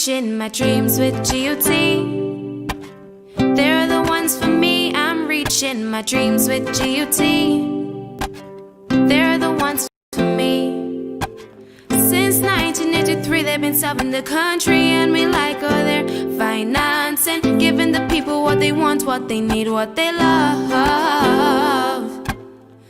reaching my dreams with GUT. They're the ones for me. I'm reaching my dreams with GUT. They're the ones for me. Since 1983, they've been serving the country, and we like all their financing, giving the people what they want, what they need, what they love.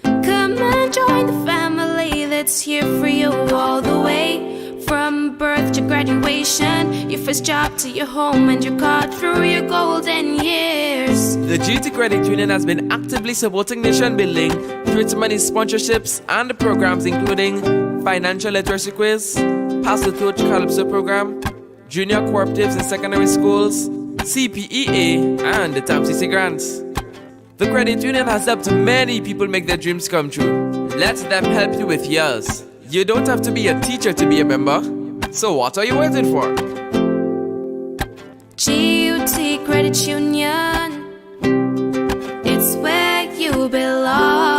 Come and join the family that's here for you all the way. From birth to graduation, your first job to your home, and your card through your golden years. The GT Credit Union has been actively supporting nation building through its many sponsorships and programs, including Financial Literacy Quiz, Pass the Torch Calypso Program, Junior Cooperatives in Secondary Schools, CPEA, and the TAMCC Grants. The credit union has helped many people make their dreams come true. Let them help you with yours. You don't have to be a teacher to be a member. So what are you waiting for? GUT Credit Union, it's where you belong.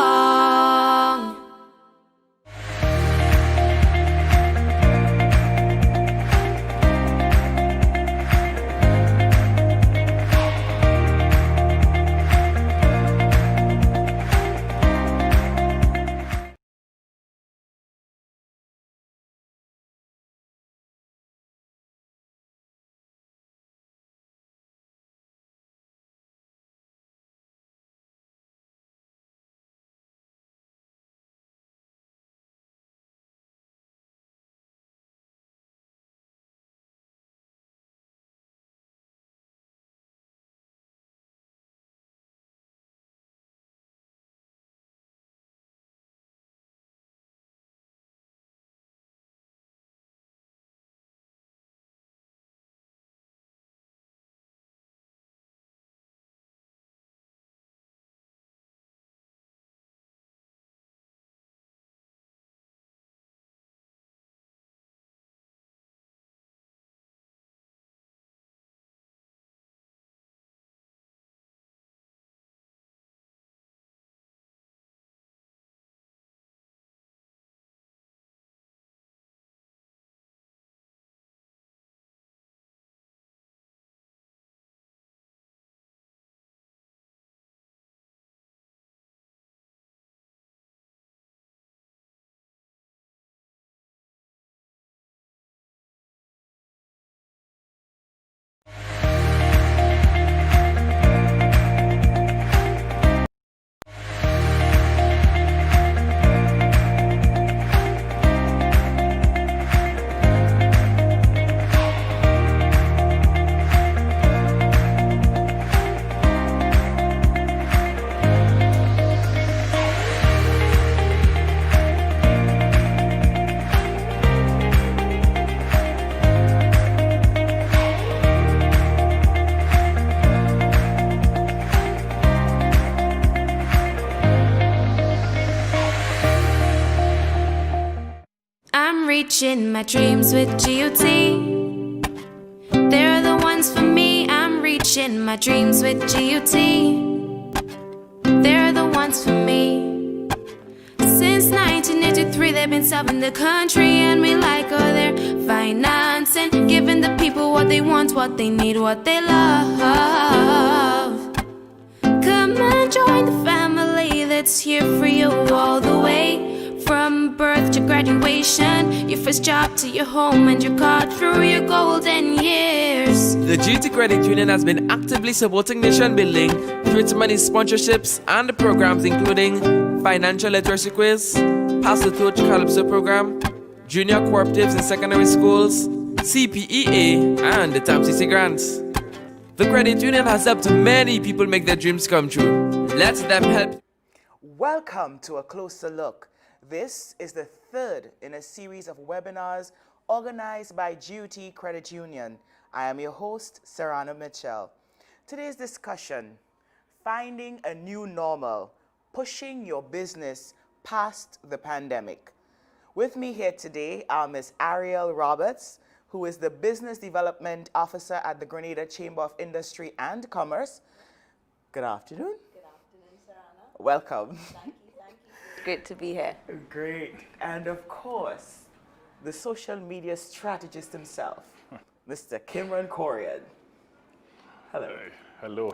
Reaching my dreams with GUT. They're the ones for me. I'm reaching my dreams with GUT. They're the ones for me. Since 1983, they've been serving the country, and we like all their financing, giving the people what they want, what they need, what they love. Come and join the family that's here for you all the way. From birth to graduation, your first job to your home, and your card through your golden years. The GT Credit Union has been actively supporting nation building through its many sponsorships and programs, including Financial Literacy Quiz, Pass the Torch Calypso Program, Junior Cooperatives in Secondary Schools, CPEA, and the TAMCC Grants. The credit union has helped many people make their dreams come true. Let them help. Welcome to A Closer Look. This is the third in a series of webinars organized by GUT Credit Union. I am your host, Serrano Mitchell. Today's discussion, finding a new normal, pushing your business past the pandemic. With me here today are Ms. Ariel Roberts, who is the Business Development Officer at the Grenada Chamber of Industry and Commerce. Good afternoon. Good afternoon, Serrano. Welcome. Thank you. Great to be here. Great. And of course, the social media strategist himself, Mr. Kimron Corian. Hello. Hey, hello.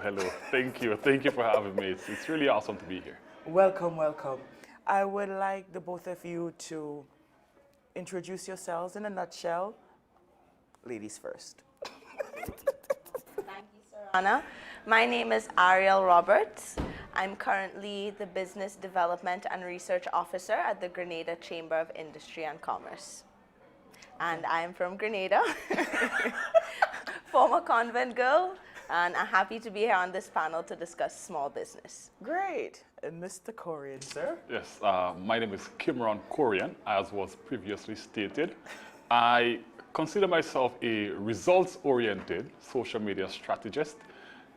Thank you for having me. It's really awesome to be here. Welcome. I would like the both of you to introduce yourselves in a nutshell. Ladies first. Thank you, Sarana. My name is Ariel Roberts. I'm currently the Business Development and Research Officer at the Grenada Chamber of Industry and Commerce. And I'm from Grenada, former convent girl, and I'm happy to be here on this panel to discuss small business. Great. And Mr. Corian, sir? Yes, my name is Kimron Corian, as was previously stated. I consider myself a results-oriented social media strategist,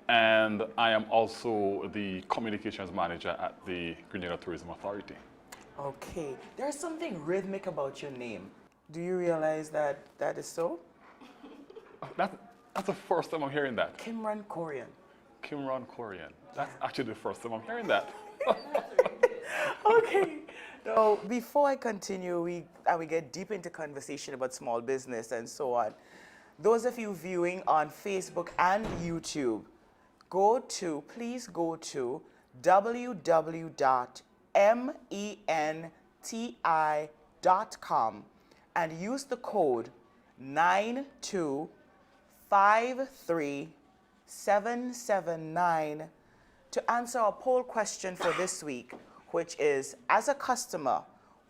and I am also the communications manager at the Grenada Tourism Authority. Okay. There's something rhythmic about your name. Do you realize that that is so? That's the first time I'm hearing that. Kimron Corian. Kimron Corian. That's actually the first time I'm hearing that. Okay. So before I continue, we get deep into conversation about small business and so on. Those of you viewing on Facebook and YouTube, please go to www.menti.com and use the code 9253779 to answer our poll question for this week, which is, as a customer,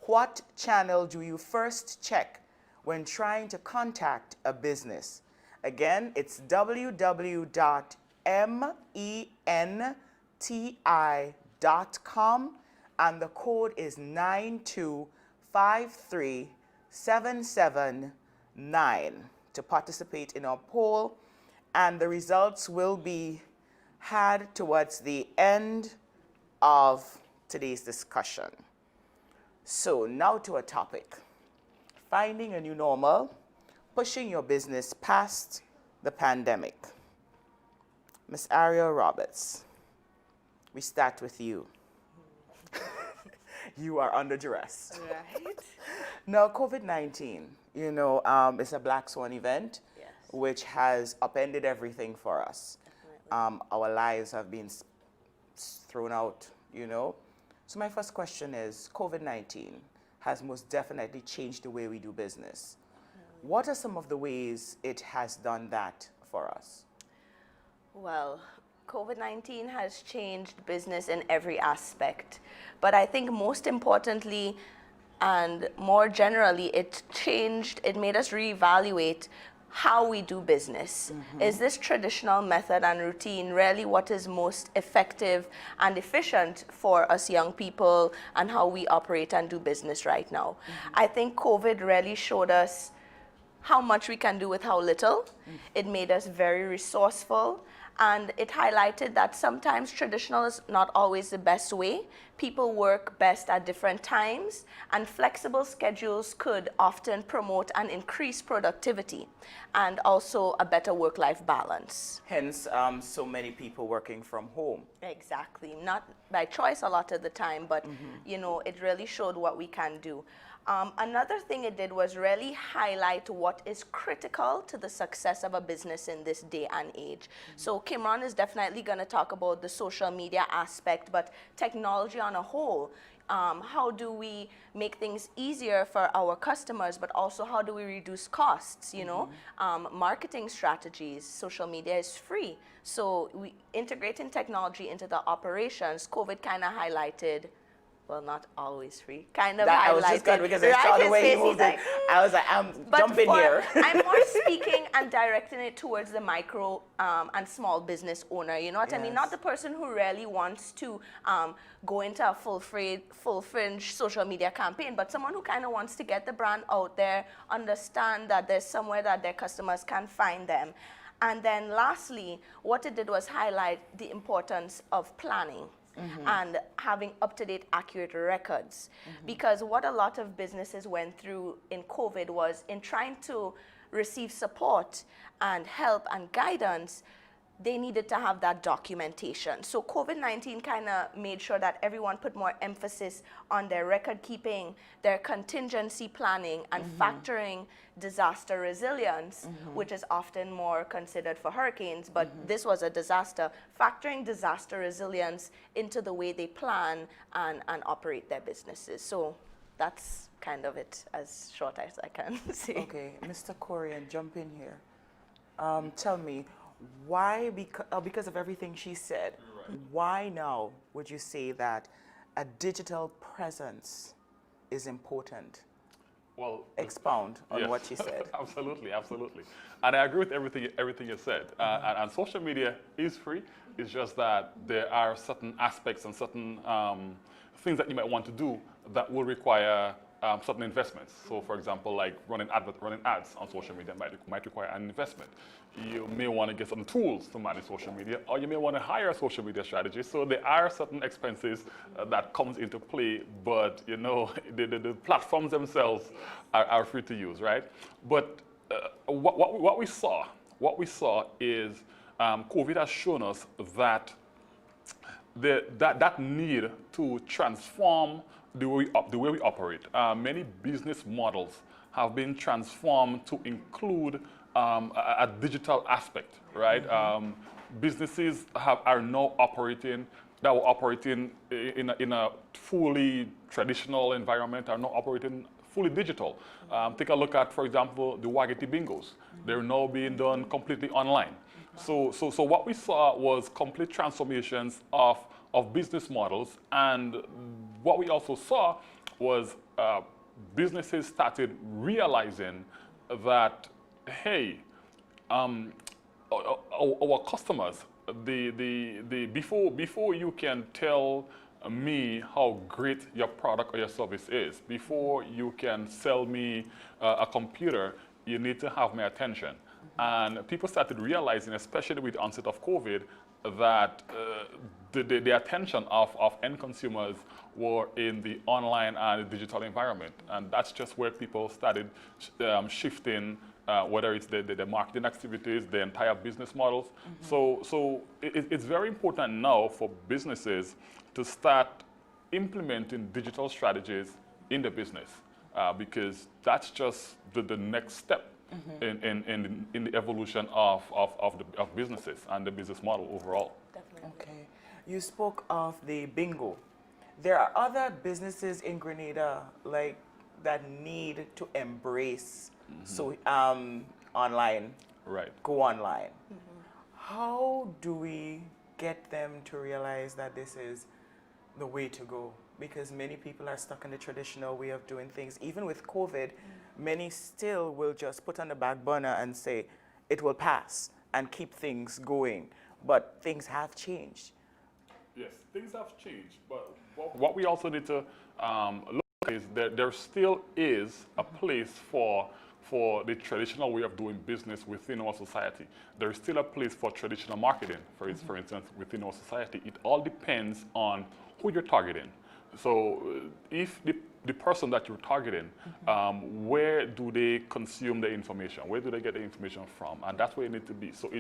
what channel do you first check when trying to contact a business? Again, it's www.menti.com and the code is 9253779 to participate in our poll, and the results will be had towards the end of today's discussion. So now to a topic: finding a new normal, pushing your business past the pandemic. Ms. Ariel Roberts, we start with you. You are under duress. Right. Now, COVID-19, is a black swan event, Yes. which has upended everything for us. Our lives have been thrown out, So my first question is, COVID-19 has most definitely changed the way we do business. What are some of the ways it has done that for us? Well, COVID-19 has changed business in every aspect, but I think most importantly and more generally, it made us reevaluate how we do business. Is this traditional method and routine really what is most effective and efficient for us young people and how we operate and do business right now? I think COVID really showed us how much we can do with how little. It made us very resourceful, and it highlighted that sometimes traditional is not always the best way. People work best at different times, and flexible schedules could often promote and increase productivity and also a better work-life balance. Hence, so many people working from home. Exactly, not by choice a lot of the time, but it really showed what we can do. Another thing it did was really highlight what is critical to the success of a business in this day and age. So Kimron is definitely going to talk about the social media aspect, but technology on a whole. How do we make things easier for our customers, but also how do we reduce costs, marketing strategies. Social media is free. So integrating technology into the operations, COVID kind of highlighted, well, not always free, kind of highlighted. I was just good because I saw the way you moved it. I was like, jump in here. I'm more speaking and directing it towards the micro and small business owner. You know what I mean? Not the person who really wants to go into a full-fledged social media campaign, but someone who kind of wants to get the brand out there, understand that there's somewhere that their customers can find them. And then lastly, what it did was highlight the importance of planning. And having up-to-date, accurate records. Because what a lot of businesses went through in COVID was in trying to receive support and help and guidance, they needed to have that documentation. So COVID-19 kind of made sure that everyone put more emphasis on their record keeping, their contingency planning, and factoring disaster resilience, which is often more considered for hurricanes, but this was a disaster, factoring disaster resilience into the way they plan and operate their businesses. So that's kind of it, as short as I can say. Okay, Mr. Korean, jump in here. Tell me, why, because of everything she said, why now would you say that a digital presence is important? Well, Expound on yes. what she said. Absolutely, absolutely. And I agree with everything you said. And social media is free. It's just that there are certain aspects and certain things that you might want to do that will require certain investments. So, for example, like running ads on social media might require an investment. You may want to get some tools to manage social media, or you may want to hire a social media strategist. So there are certain expenses that comes into play, but you know, the platforms themselves are free to use, right? But what we saw is COVID has shown us that that need to transform the way we operate. Many business models have been transformed to include a digital aspect, right? Businesses are now operating in a fully traditional environment, are now operating fully digital. Take a look at, for example, the Wagiti Bingos. They're now being done completely online. So what we saw was complete transformations of business models, and what we also saw was businesses started realizing that, hey, our customers, before you can tell me how great your product or your service is, before you can sell me a computer, you need to have my attention. And people started realizing, especially with the onset of COVID, that the attention of end consumers were in the online and the digital environment. And that's just where people started shifting, whether it's the marketing activities, the entire business models. So it's very important now for businesses to start implementing digital strategies in the business, because that's just the next step in the evolution of businesses and the business model overall. Definitely. Okay. You spoke of the bingo. There are other businesses in Grenada like that need to embrace online. Right. Go online. How do we get them to realize that this is the way to go? Because many people are stuck in the traditional way of doing things. Even with COVID, many still will just put on the back burner and say it will pass and keep things going. But things have changed. Yes, things have changed. But what we also need to look at is that there still is a place for the traditional way of doing business within our society. There is still a place for traditional marketing, for instance, within our society. It all depends on who you're targeting. So if the person that you're targeting, where do they consume the information? Where do they get the information from? And that's where you need to be. So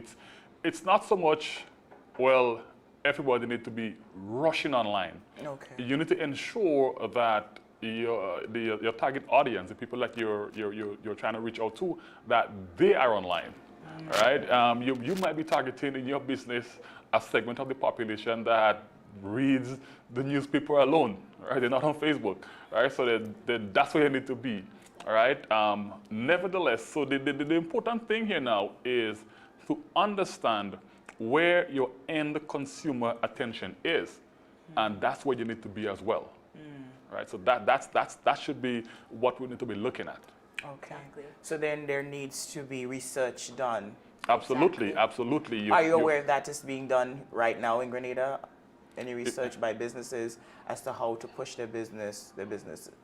it's not so much, well, everybody needs to be rushing online. Okay. You need to ensure that your target audience, the people that you're trying to reach out to, that they are online, right? You might be targeting in your business a segment of the population that reads the newspaper alone, right? They're not on Facebook, right? So that's where you need to be, all right? Nevertheless, so the important thing here now is to understand where your end consumer attention is, and that's where you need to be as well. Right, so that should be what we need to be looking at. Okay. So then there needs to be research done. Absolutely, absolutely. Are you aware that is being done right now in Grenada? Any research by businesses as to how to push their business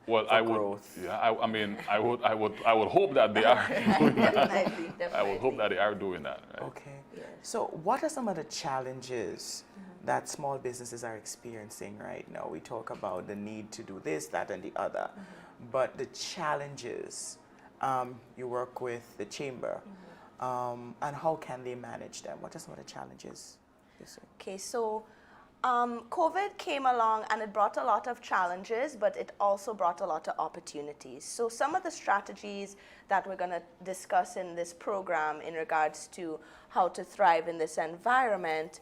well, for I would, growth? yeah, I mean, I would hope that they are doing that. Definitely. I would hope that they are doing that. Right? Okay. So what are some of the challenges that small businesses are experiencing right now? We talk about the need to do this, that, and the other, but the challenges, you work with the chamber. and how can they manage them? What are some of the challenges you see? Okay, so COVID came along and it brought a lot of challenges, but it also brought a lot of opportunities. So some of the strategies that we're going to discuss in this program in regards to how to thrive in this environment,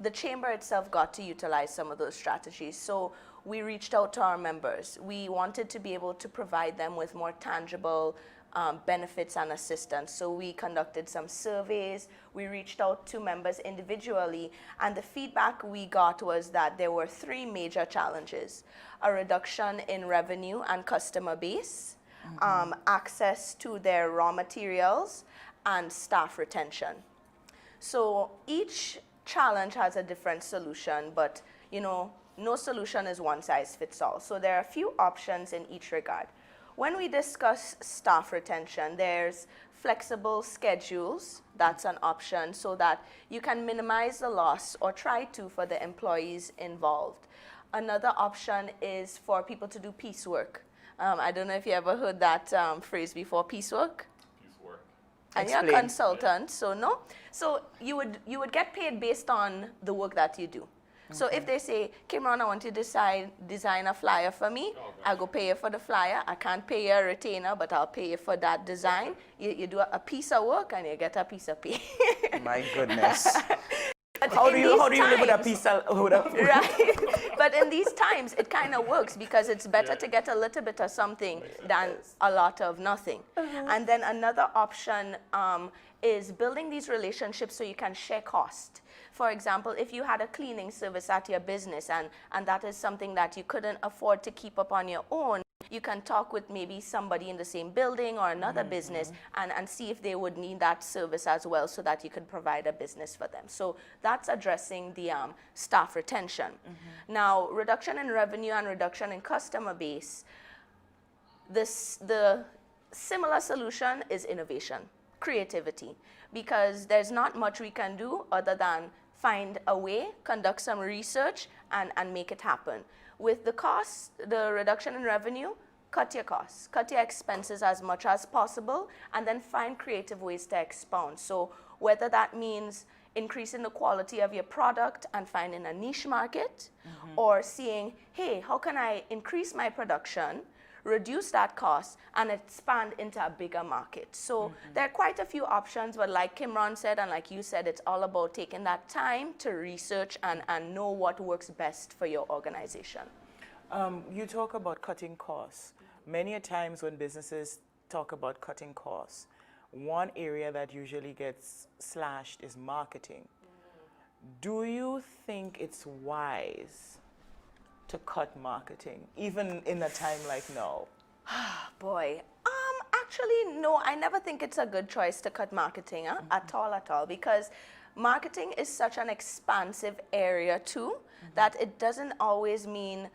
the chamber itself got to utilize some of those strategies. So we reached out to our members. We wanted to be able to provide them with more tangible benefits and assistance. So we conducted some surveys, we reached out to members individually, and the feedback we got was that there were 3 major challenges: a reduction in revenue and customer base, access to their raw materials, and staff retention. So each challenge has a different solution, but no solution is one size fits all. So there are a few options in each regard. When we discuss staff retention, there's flexible schedules. That's an option so that you can minimize the loss or try to for the employees involved. Another option is for people to do piecework. I don't know if you ever heard that phrase before, piecework? Piecework. And you're a consultant, so no. So you would get paid based on the work that you do. So if they say, Kimron, I want you to design a flyer for me, I'll go pay you for the flyer. I can't pay you a retainer, but I'll pay you for that design. You do a piece of work and you get a piece of pay. My goodness. How do you live with a piece of Right. But in these times, it kind of works because it's better to get a little bit of something than a lot of nothing. And then another option is building these relationships so you can share cost. For example, if you had a cleaning service at your business and that is something that you couldn't afford to keep up on your own, you can talk with maybe somebody in the same building or another business and see if they would need that service as well so that you could provide a business for them. So that's addressing the staff retention. Now, reduction in revenue and reduction in customer base, the similar solution is innovation, creativity, because there's not much we can do other than find a way, conduct some research, and make it happen. With the cost, the reduction in revenue, cut your costs, cut your expenses as much as possible, and then find creative ways to expound. So whether that means increasing the quality of your product and finding a niche market, or seeing, hey, how can I increase my production, reduce that cost, and expand into a bigger market. So there are quite a few options, but like Kimron said, and like you said, it's all about taking that time to research and know what works best for your organization. You talk about cutting costs. Many a times when businesses talk about cutting costs, one area that usually gets slashed is marketing. Do you think it's wise to cut marketing, even in a time like now? Boy, actually, no, I never think it's a good choice to cut marketing at all, because marketing is such an expansive area too, that it doesn't always mean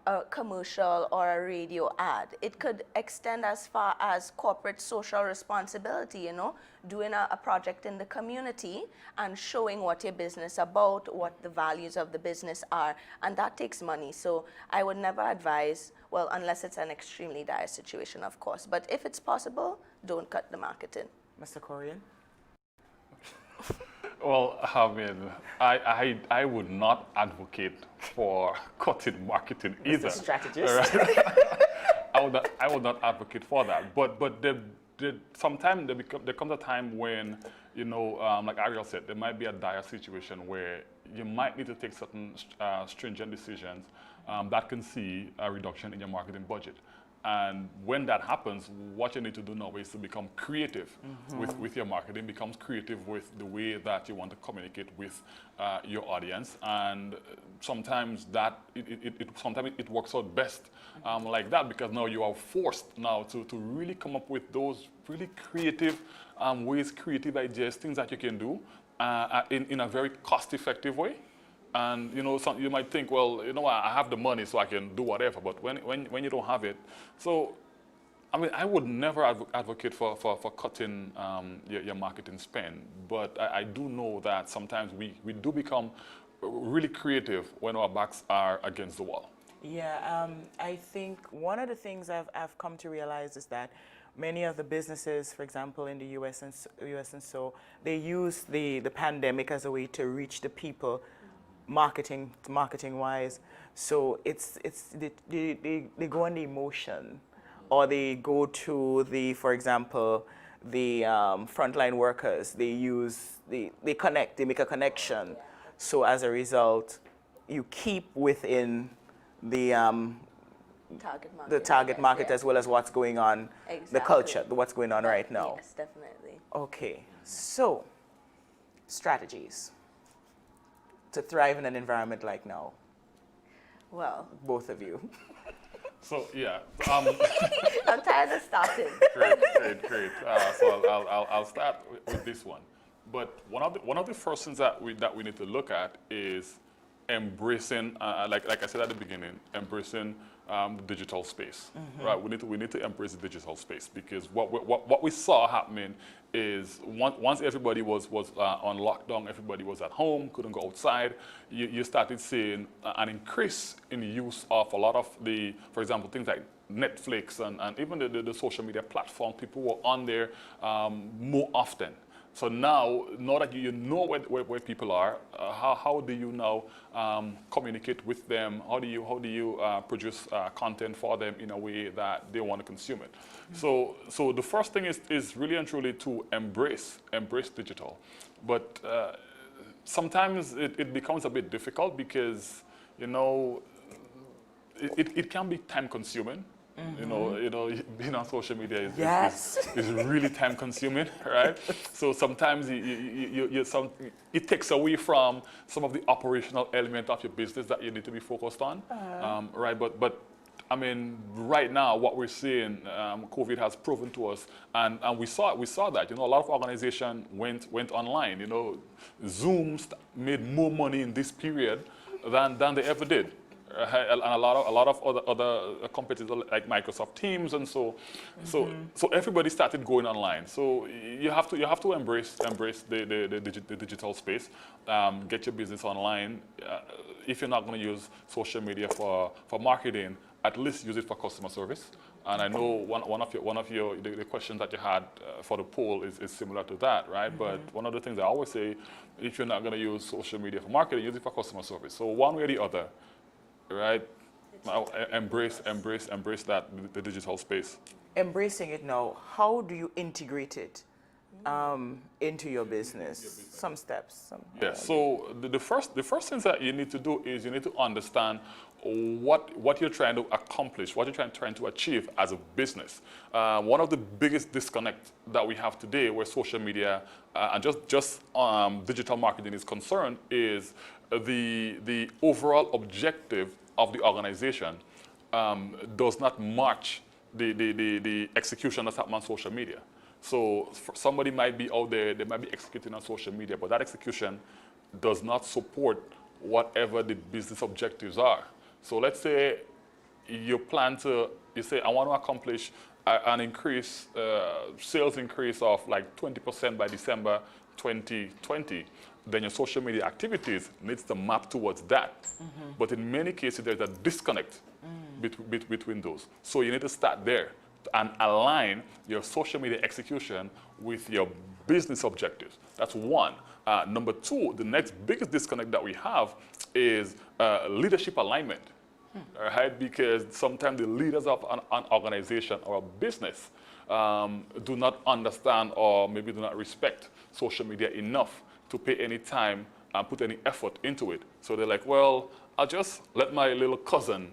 a commercial or a radio ad. It could extend as far as corporate social responsibility, doing a project in the community and showing what your business is about, what the values of the business are, and that takes money. So I would never advise, well, unless it's an extremely dire situation, of course, but if it's possible, don't cut the marketing. Mr. Corian? Well, I mean, I would not advocate for cutting marketing either. Mr. Strategist. Right? I would not advocate for that. But sometimes there comes a time when, like Ariel said, there might be a dire situation where you might need to take certain stringent decisions that can see a reduction in your marketing budget. And when that happens, what you need to do now is to become creative with your marketing, becomes creative with the way that you want to communicate with your audience. And sometimes it works out best like that, because now you are forced now to really come up with those really creative ways, creative ideas, things that you can do in a very cost-effective way. And you might think, well, I have the money, so I can do whatever. But when you don't have it, so I mean, I would never advocate for cutting your marketing spend. But I do know that sometimes we do become really creative when our backs are against the wall. Yeah, I think one of the things I've come to realize is that many of the businesses, for example, in the US and so, they use the pandemic as a way to reach the people, marketing wise. So they go on the emotion, or they go to for example, the frontline workers. They connect, they make a connection. So as a result, you keep within the target market yes. as well as what's going on, the Exactly. culture, what's going on right now. Yes, definitely. Okay, so strategies to thrive in an environment like now, Well, both of you. So yeah, I'm tired of starting. great. So I'll start with this one. But one of the first things that we need to look at is embracing, like I said at the beginning, embracing the digital space. Right? We need to embrace the digital space, because what we saw happening is once everybody was on lockdown, everybody was at home, couldn't go outside. You started seeing an increase in the use of a lot of for example, things like Netflix and even the social media platform. People were on there more often. So now that you know where people are, how do you now communicate with them? How do you produce content for them in a way that they want to consume it? So the first thing is really and truly to embrace digital, but sometimes it becomes a bit difficult, because it can be time consuming. You know, being on social media is really time consuming, right? So sometimes it takes away from some of the operational element of your business that you need to be focused on, right? But I mean, right now, what we're seeing, COVID has proven to us, and we saw that. A lot of organizations went online. Zoom made more money in this period than they ever did. And a lot of other competitors like Microsoft Teams and so everybody started going online. So you have to embrace the digital space, get your business online. If you're not going to use social media for marketing, at least use it for customer service. And I know one of the questions that you had for the poll is similar to that, right? But one of the things I always say, if you're not going to use social media for marketing, use it for customer service. So one way or the other. Right? Now, embrace that, the digital space. Embracing it now, how do you integrate it into your business? Some steps. Yeah. So the first things that you need to do is you need to understand what you're trying to accomplish, what you're trying to achieve as a business. One of the biggest disconnects that we have today, where social media and just digital marketing is concerned, is the overall objective of the organization does not match the execution that's happening on social media. So somebody might be out there, they might be executing on social media, but that execution does not support whatever the business objectives are. So let's say you say, I want to accomplish an increase, sales increase of like 20% by December 2020. Then your social media activities needs to map towards that. But in many cases, there's a disconnect between those. So you need to start there and align your social media execution with your business objectives. That's one. Number two, the next biggest disconnect that we have is leadership alignment. Right? Because sometimes the leaders of an organization or a business do not understand, or maybe do not respect social media enough to pay any time and put any effort into it. So they're like, well, I'll just let my little cousin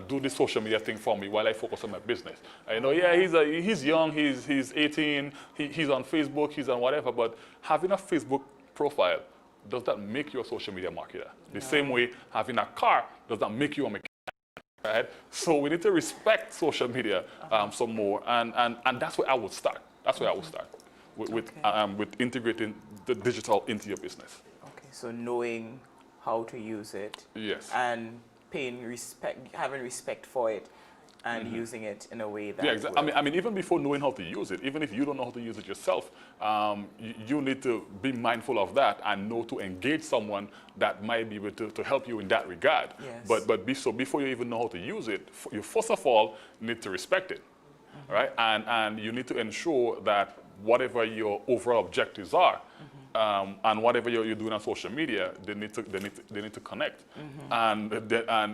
do this social media thing for me while I focus on my business. He's young, he's 18, he's on Facebook, he's on whatever, but having a Facebook profile, does that make you a social media marketer? The same way having a car does not make you a mechanic. Right? So we need to respect social media some more, and that's where I would start. That's where I would start with integrating the digital into your business. Okay, so knowing how to use it. Yes. And having respect for it, and using it in a way that. Yeah, exactly. I mean, even before knowing how to use it, even if you don't know how to use it yourself, you need to be mindful of that and know to engage someone that might be able to help you in that regard. Yes. But before you even know how to use it, you first of all need to respect it. right? And you need to ensure that whatever your overall objectives are, and whatever you're doing on social media, they need to connect. And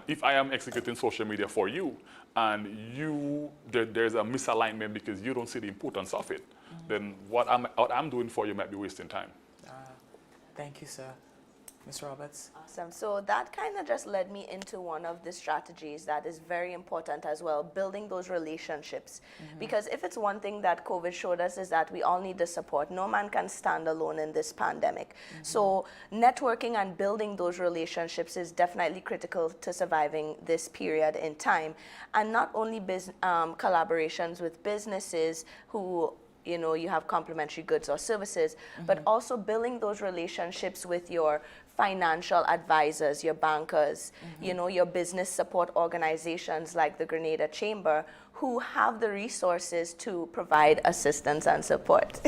if I am executing social media for you, and there's a misalignment because you don't see the importance of it, then what I'm doing for you might be wasting time. Thank you, sir. Ms. Roberts? Awesome. So that kind of just led me into one of the strategies that is very important as well, building those relationships. Because if it's one thing that COVID showed us is that we all need the support. No man can stand alone in this pandemic. So networking and building those relationships is definitely critical to surviving this period in time. And not only collaborations with businesses who you have complementary goods or services, but also building those relationships with your financial advisors, your bankers, your business support organizations like the Grenada Chamber, who have the resources to provide assistance and support.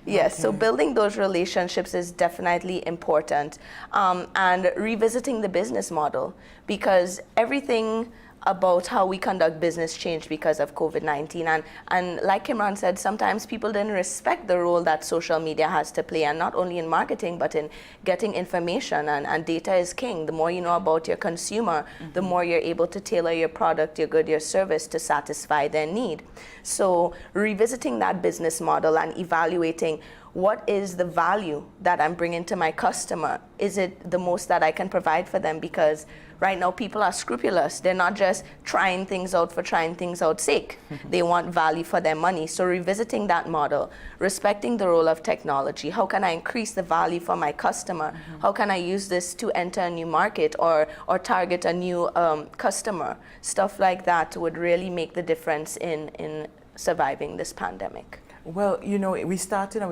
Yes, so building those relationships is definitely important. And revisiting the business model, because everything about how we conduct business changed because of COVID-19. And like Kimron said, sometimes people didn't respect the role that social media has to play, and not only in marketing, but in getting information, and data is king. The more you know about your consumer, the more you're able to tailor your product, your good, your service to satisfy their need. So revisiting that business model and evaluating what is the value that I'm bringing to my customer? Is it the most that I can provide for them? Because right now people are scrupulous. They're not just trying things out for trying things out's sake. They want value for their money. So revisiting that model, respecting the role of technology. How can I increase the value for my customer? How can I use this to enter a new market or target a new customer? Stuff like that would really make the difference in surviving this pandemic. Well, we started and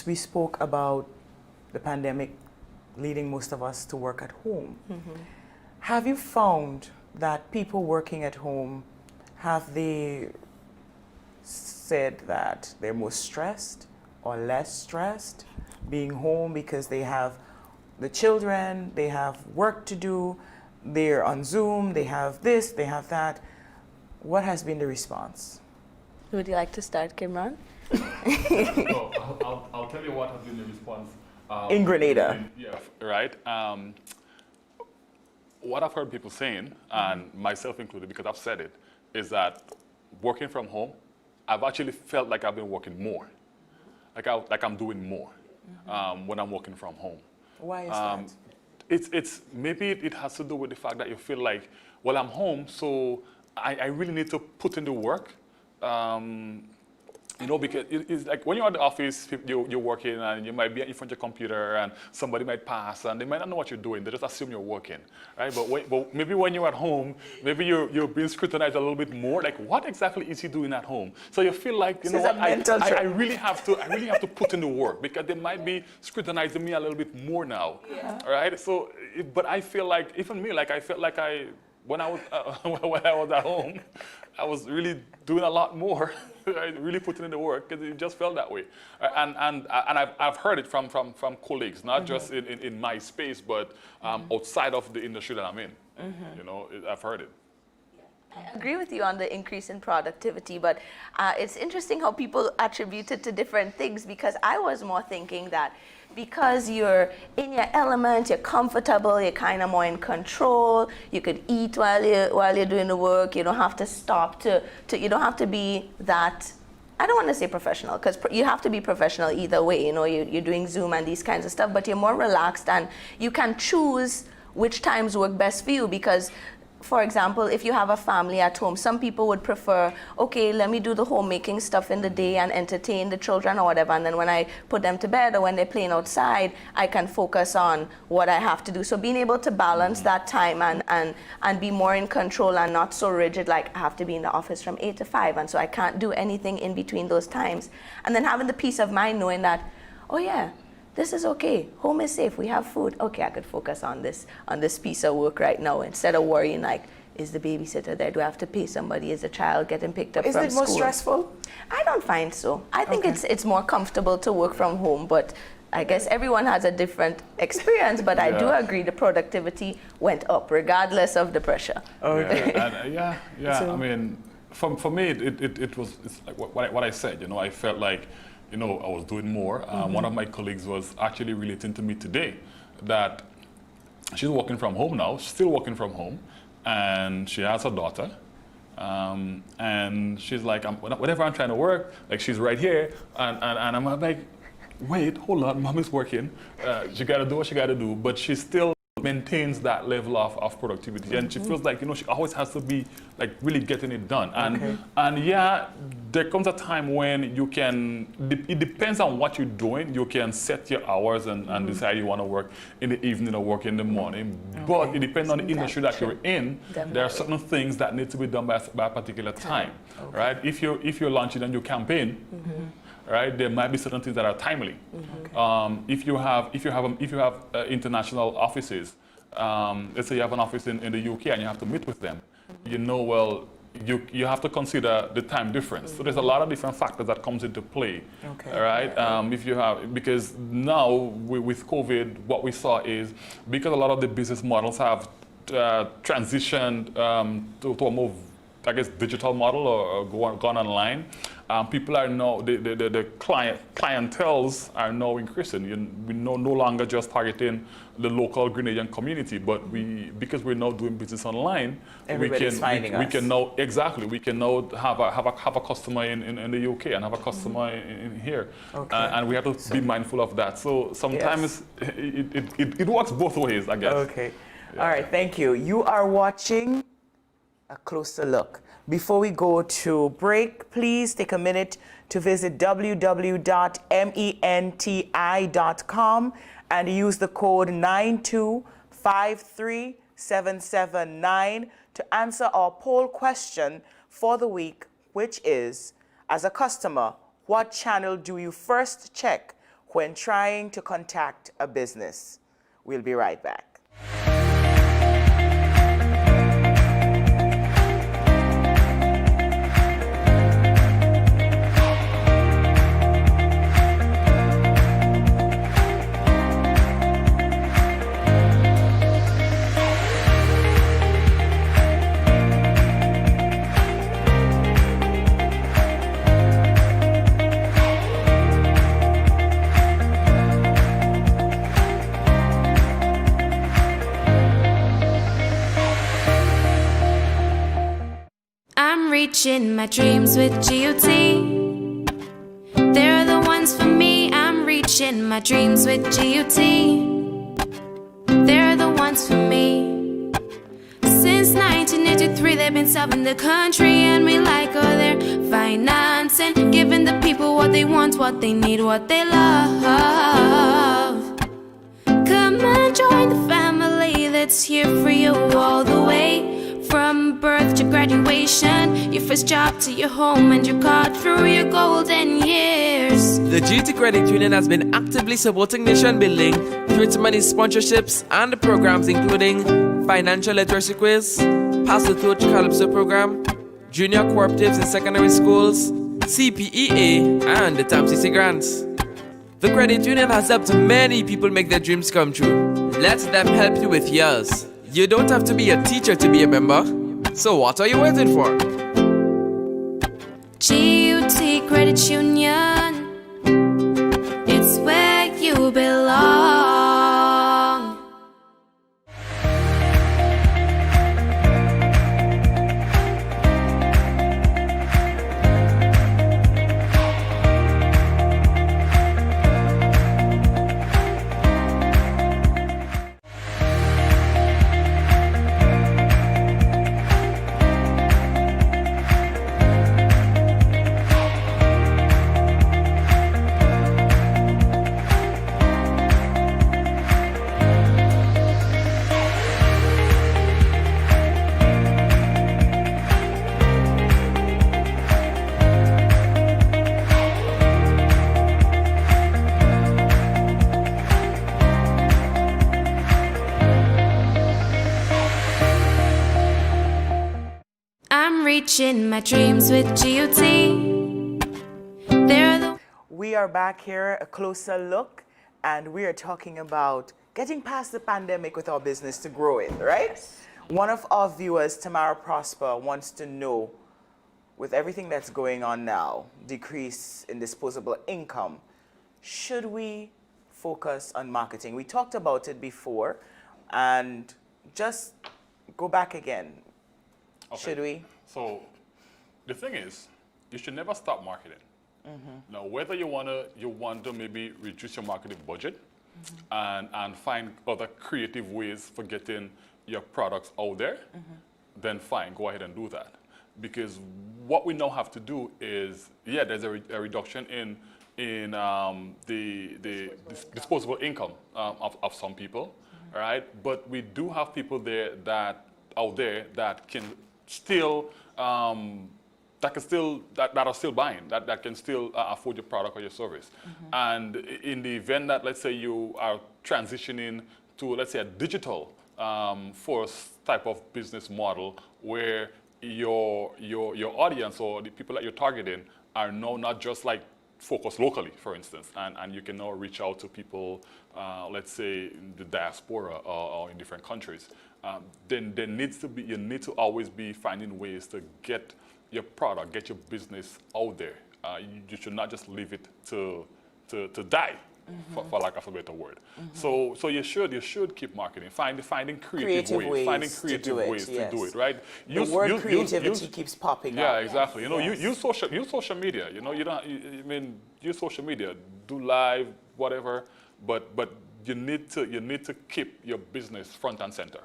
we spoke about the pandemic leading most of us to work at home. Have you found that people working at home, have they said that they're more stressed or less stressed being home because they have the children, they have work to do, they're on Zoom, they have this, they have that? What has been the response? Would you like to start, Kimron? No, I'll tell you what has been the response. In Grenada. Yeah, right. What I've heard people saying, and myself included, because I've said it, is that working from home, I've actually felt like I've been working more, like I'm doing more when I'm working from home. Why is that? It's maybe it has to do with the fact that you feel like, well, I'm home, so I really need to put in the work. Because it's like when you're at the office, you're working and you might be in front of your computer and somebody might pass and they might not know what you're doing. They just assume you're working, right? But maybe when you're at home, maybe you're being scrutinized a little bit more. Like, what exactly is he doing at home? So you feel like, I really have to put in the work because they might be scrutinizing me a little bit more now, right? So, but I feel like, even me, like I felt like when I was at home, I was really doing a lot more, really putting in the work because it just felt that way. And I've heard it from colleagues, not just in my space, but outside of the industry that I'm in. I've heard it. I agree with you on the increase in productivity, but it's interesting how people attribute it to different things, because I was more thinking that because you're in your element, you're comfortable, you're kind of more in control, you could eat while you're doing the work, you don't have to stop you don't have to be that, I don't want to say professional, because you have to be professional either way, you're doing Zoom and these kinds of stuff, but you're more relaxed and you can choose which times work best for you. Because for example, if you have a family at home, some people would prefer, okay, let me do the homemaking stuff in the day and entertain the children or whatever, and then when I put them to bed or when they're playing outside, I can focus on what I have to do. So being able to balance that time and be more in control and not so rigid, like I have to be in the office from 8 to 5, and so I can't do anything in between those times. And then having the peace of mind knowing that, oh yeah, this is okay. Home is safe. We have food. Okay, I could focus on this piece of work right now instead of worrying like, is the babysitter there? Do I have to pay somebody? Is the child getting picked up from school? Is it more stressful? I don't find so. I think it's more comfortable to work from home, but I guess everyone has a different experience, but I do agree the productivity went up regardless of the pressure. Okay. So, I mean, For me, it was it's like what I said. I felt like, I was doing more. One of my colleagues was actually relating to me today that she's working from home now, still working from home, and she has a daughter. And she's like, whenever I'm trying to work, like she's right here, and I'm like, wait, hold on, mom is working. She got to do what she got to do, but she still maintains that level of productivity, and she feels like she always has to be like really getting it done. And yeah, there comes a time when you can. It depends on what you're doing. You can set your hours and decide you want to work in the evening or work in the morning. But it depends on the industry that you're in. Definitely. There are certain things that need to be done by a particular time, right? If you're launching a new campaign. Right, there might be certain things that are timely. If you have international offices, let's say you have an office in the UK and you have to meet with them, you have to consider the time difference. So there's a lot of different factors that comes into play. Right, because now with COVID, what we saw is because a lot of the business models have transitioned to a more, I guess, digital model or gone online. People are now, the clienteles are now increasing. We no longer just targeting the local Grenadian community, but because we're now doing business online, we can now have a customer in the UK and have a customer in here, and we have to be mindful of that. So sometimes it works both ways, I guess. Okay. Yeah. All right. Thank you. You are watching A Closer Look. Before we go to break, please take a minute to visit www.menti.com and use the code 9253779 to answer our poll question for the week, which is, as a customer, what channel do you first check when trying to contact a business? We'll be right back. Reaching my dreams with GOT. They're the ones for me. I'm reaching my dreams with GOT. They're the ones for me. Since 1983, they've been serving the country, and we like all their financing, giving the people what they want, what they need, what they love. Come and join the family that's here for you all the way. From birth to graduation, your first job to your home, and your card through your golden years. The GT Credit Union has been actively supporting nation building through its many sponsorships and programs including Financial Literacy Quiz, Pass the Torch Calypso Program, Junior Cooperatives in Secondary Schools, CPEA, and the TAMCC Grants. The Credit Union has helped many people make their dreams come true. Let them help you with yours. You don't have to be a teacher to be a member, so what are you waiting for? GUT Credit Union, it's where you belong. Reaching my dreams with GOT. We are back here, A Closer Look, and we are talking about getting past the pandemic with our business to grow it, right? Yes. One of our viewers, Tamara Prosper, wants to know, with everything that's going on now, decrease in disposable income, should we focus on marketing? We talked about it before, and just go back again. Okay. Should we? So the thing is, you should never stop marketing. Now, whether you want to maybe reduce your marketing budget and find other creative ways for getting your products out there, then fine, go ahead and do that. Because what we now have to do is, yeah, there's a reduction in the disposable income of some people, all right? But we do have people out there that can still that are still buying, that can still afford your product or your service. And in the event that, let's say, you are transitioning to, let's say, a digital first type of business model where your audience or the people that you're targeting are now not just like focused locally, for instance, and you can now reach out to people, let's say, in the diaspora or in different countries. Then there needs to be, you need to always be finding ways to get your product, get your business out there. You should not just leave it to die, for lack of a better word. So you should keep marketing, finding creative ways, finding creative ways to do it, right? The word creativity keeps popping up. Yeah, exactly. You know, use social media. You know, use social media, do live, whatever. But you need to keep your business front and center.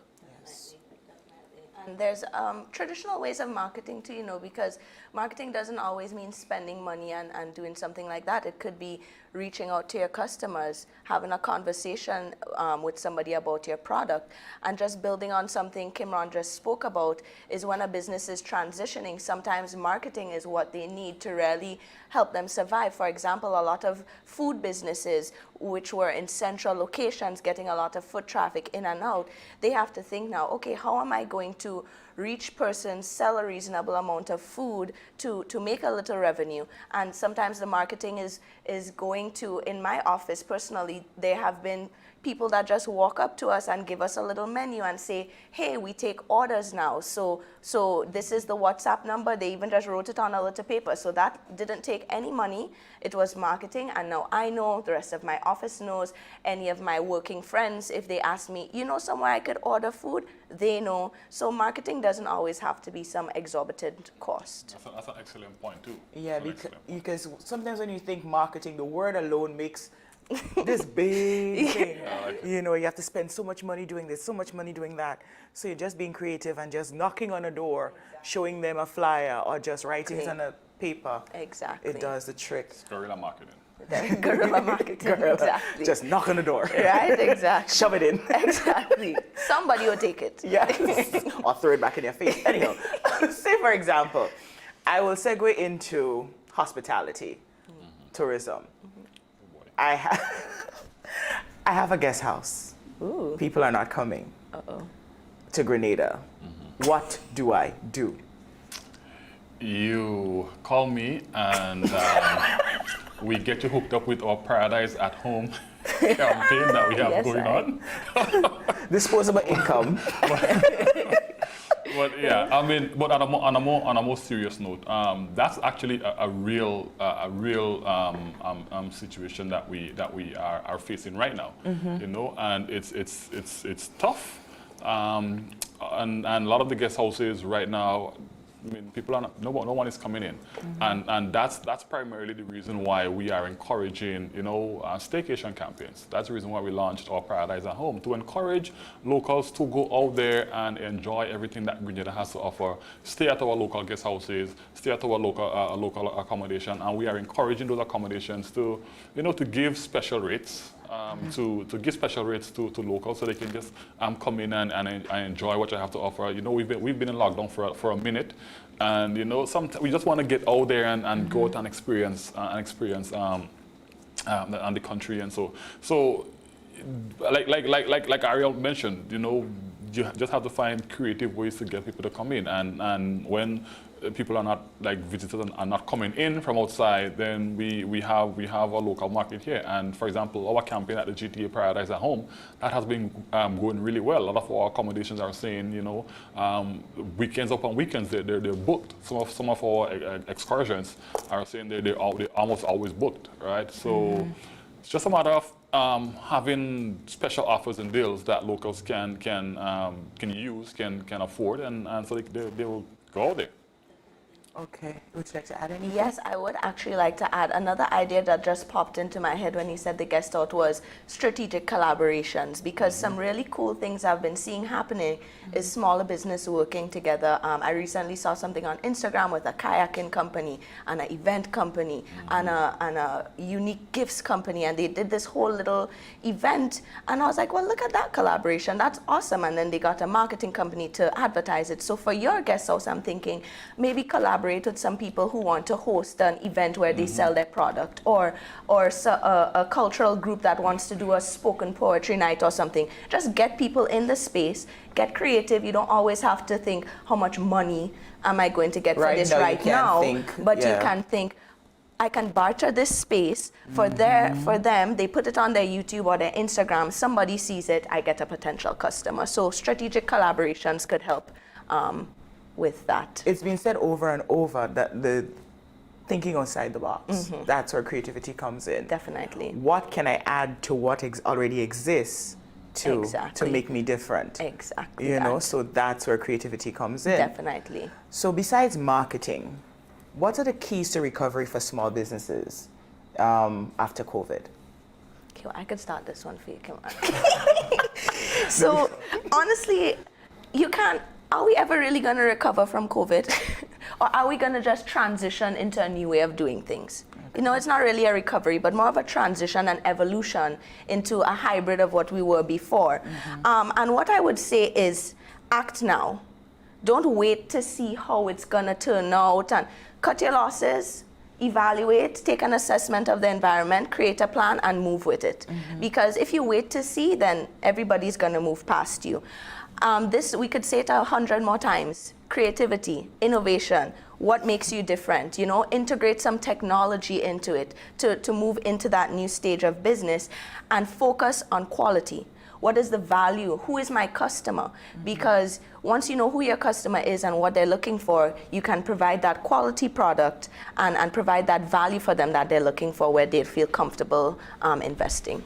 And there's traditional ways of marketing too, because marketing doesn't always mean spending money and doing something like that. It could be reaching out to your customers, having a conversation with somebody about your product, and just building on something Kimron just spoke about is when a business is transitioning, sometimes marketing is what they need to really help them survive. For example, a lot of food businesses which were in central locations getting a lot of foot traffic in and out, they have to think now, okay, how am I going to reach persons, sell a reasonable amount of food to make a little revenue? And sometimes the marketing is going to, in my office personally, there have been people that just walk up to us and give us a little menu and say, hey, we take orders now. So this is the WhatsApp number. They even just wrote it on a little paper. So that didn't take any money. It was marketing. And now I know, the rest of my office knows, any of my working friends, if they ask me, somewhere I could order food, they know. So marketing doesn't always have to be some exorbitant cost. That's an excellent point too. Yeah, because sometimes when you think marketing, the word alone makes this big thing. You have to spend so much money doing this, so much money doing that. So you're just being creative and just knocking on a door, showing them a flyer or just writing it on a paper. Exactly. It does the trick. It's guerrilla marketing. Guerrilla marketing, exactly. Just knock on the door. Right, exactly. Shove it in. Exactly. Somebody will take it. Yes. Or throw it back in your face. Anyhow, say for example, I will segue into hospitality, tourism. I have a guest house. Ooh. People are not coming to Grenada. What do I do? You call me and we get you hooked up with our Paradise at Home campaign that we have going on. Disposable income. But yeah, but on a more serious note, that's actually a real situation that we are facing right now. And it's tough. And a lot of the guest houses right now, people are not, no one is coming in, and that's primarily the reason why we are encouraging, staycation campaigns. That's the reason why we launched our Paradise at Home, to encourage locals to go out there and enjoy everything that Grenada has to offer. Stay at our local guest houses, stay at our local accommodation, and we are encouraging those accommodations to, to give special rates. To give special rates to locals so they can just come in and enjoy what you have to offer. We've been in lockdown for a minute, and sometimes we just want to get out there and go out and experience the country. And so like Ariel mentioned, you just have to find creative ways to get people to come in. And when people are not, like visitors are not coming in from outside, then we have a local market here. And for example, our campaign at the GTA Paradise at Home, that has been going really well. A lot of our accommodations are saying, you know, weekends upon weekends they're booked. Some of our excursions are saying they're almost always booked, right? So it's just a matter of having special offers and deals that locals can use, can afford, and so they will go out there. Okay. Would you like to add anything? Yes, I would actually like to add another idea that just popped into my head when he said the guest out was strategic collaborations, because some really cool things I've been seeing happening is smaller business working together. I recently saw something on Instagram with a kayaking company and an event company and a unique gifts company, and they did this whole little event, and I was like, well, look at that collaboration, that's awesome. And then they got a marketing company to advertise it. So for your guest house, I'm thinking maybe collaborate with some people who want to host an event where they sell their product, or a cultural group that wants to do a spoken poetry night or something. Just get people in the space, get creative. You don't always have to think, how much money am I going to get for this right now? But you can think, I can barter this space for them. They put it on their YouTube or their Instagram. Somebody sees it, I get a potential customer. So strategic collaborations could help with that. It's been said over and over that the thinking outside the box, that's where creativity comes in. Definitely. What can I add to what already exists to make me different? Exactly. You know, so that's where creativity comes in. Definitely. So besides marketing, what are the keys to recovery for small businesses after COVID? Okay, well, I could start this one for you, come on. So honestly, you can't. Are we ever really going to recover from COVID? Or are we going to just transition into a new way of doing things? You know, it's not really a recovery, but more of a transition and evolution into a hybrid of what we were before. And what I would say is, act now. Don't wait to see how it's going to turn out, and cut your losses, evaluate, take an assessment of the environment, create a plan, and move with it. Because if you wait to see, then everybody's going to move past you. This, we could say it 100 more times. Creativity, innovation, what makes you different? You know, integrate some technology into it to move into that new stage of business, and focus on quality. What is the value? Who is my customer? Because once you know who your customer is and what they're looking for, you can provide that quality product and provide that value for them that they're looking for, where they feel comfortable investing.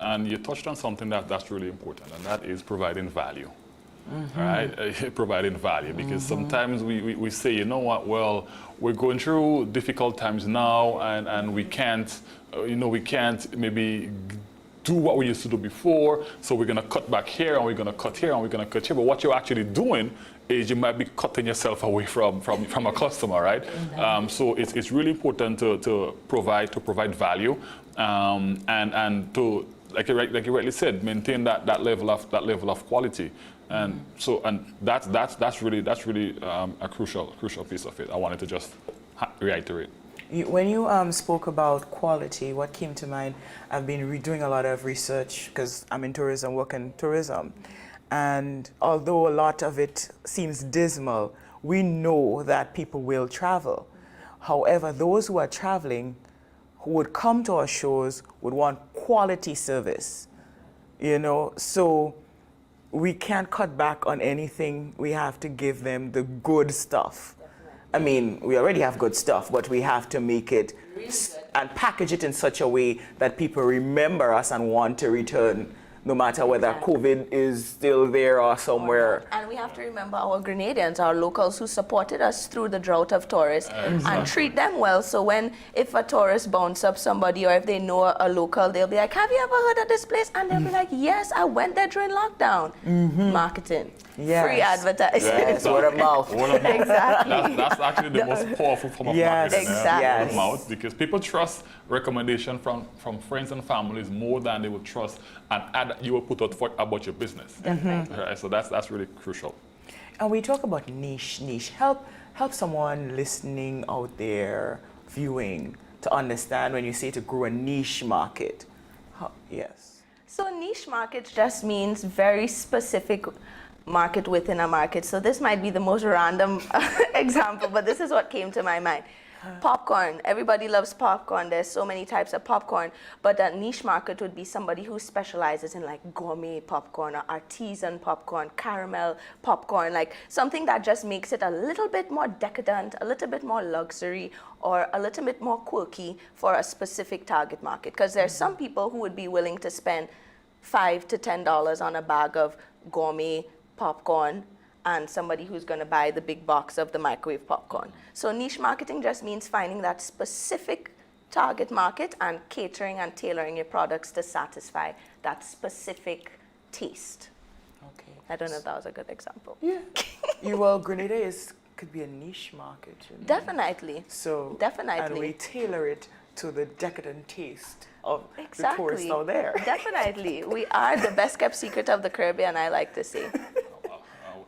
And you touched on something that's really important, and that is providing value. Right? Providing value, because sometimes we say, you know what, well, we're going through difficult times now, and we can't, we can't maybe do what we used to do before, so we're going to cut back here, and we're going to cut here, and we're going to cut here. But what you're actually doing is you might be cutting yourself away from a customer, right? So it's really important to provide value, and to, like you rightly said, maintain that level of quality. And so, and that's really a crucial piece of it. I wanted to just reiterate. When you spoke about quality, what came to mind? I've been doing a lot of research because I'm in tourism, work in tourism, and although a lot of it seems dismal, we know that people will travel. However, those who are traveling, who would come to our shows, would want quality service. So we can't cut back on anything. We have to give them the good stuff. I mean, we already have good stuff, but we have to make it and package it in such a way that people remember us and want to return, no matter whether COVID is still there or somewhere. And we have to remember our Grenadians, our locals who supported us through the drought of tourists, and treat them well. So if a tourist bounce up somebody, or if they know a local, they'll be like, have you ever heard of this place? And they'll be like, yes, I went there during lockdown. Marketing. Yes. Free advertising. Yes, word of mouth. Exactly. That's actually the most powerful form of marketing. Exactly. Word of mouth, because people trust recommendation from friends and families more than they would trust an ad that you will put out about your business. Right? So that's really crucial. And we talk about niche. Help someone listening out there, viewing, to understand when you say to grow a niche market. Yes. So niche markets just means very specific market within a market. So this might be the most random example, but this is what came to my mind. Popcorn. Everybody loves popcorn. There's so many types of popcorn, but a niche market would be somebody who specializes in like gourmet popcorn or artisan popcorn, caramel popcorn, like something that just makes it a little bit more decadent, a little bit more luxury, or a little bit more quirky for a specific target market. Because there's some people who would be willing to spend $5 to $10 on a bag of gourmet popcorn, and somebody who's going to buy the big box of the microwave popcorn. So niche marketing just means finding that specific target market and catering and tailoring your products to satisfy that specific taste. Okay. I don't know if that was a good example. Yeah. Grenada could be a niche market. You know? Definitely. So Definitely. And we tailor it to the decadent taste of Exactly. the tourists out there. Definitely. We are the best kept secret of the Caribbean, I like to say.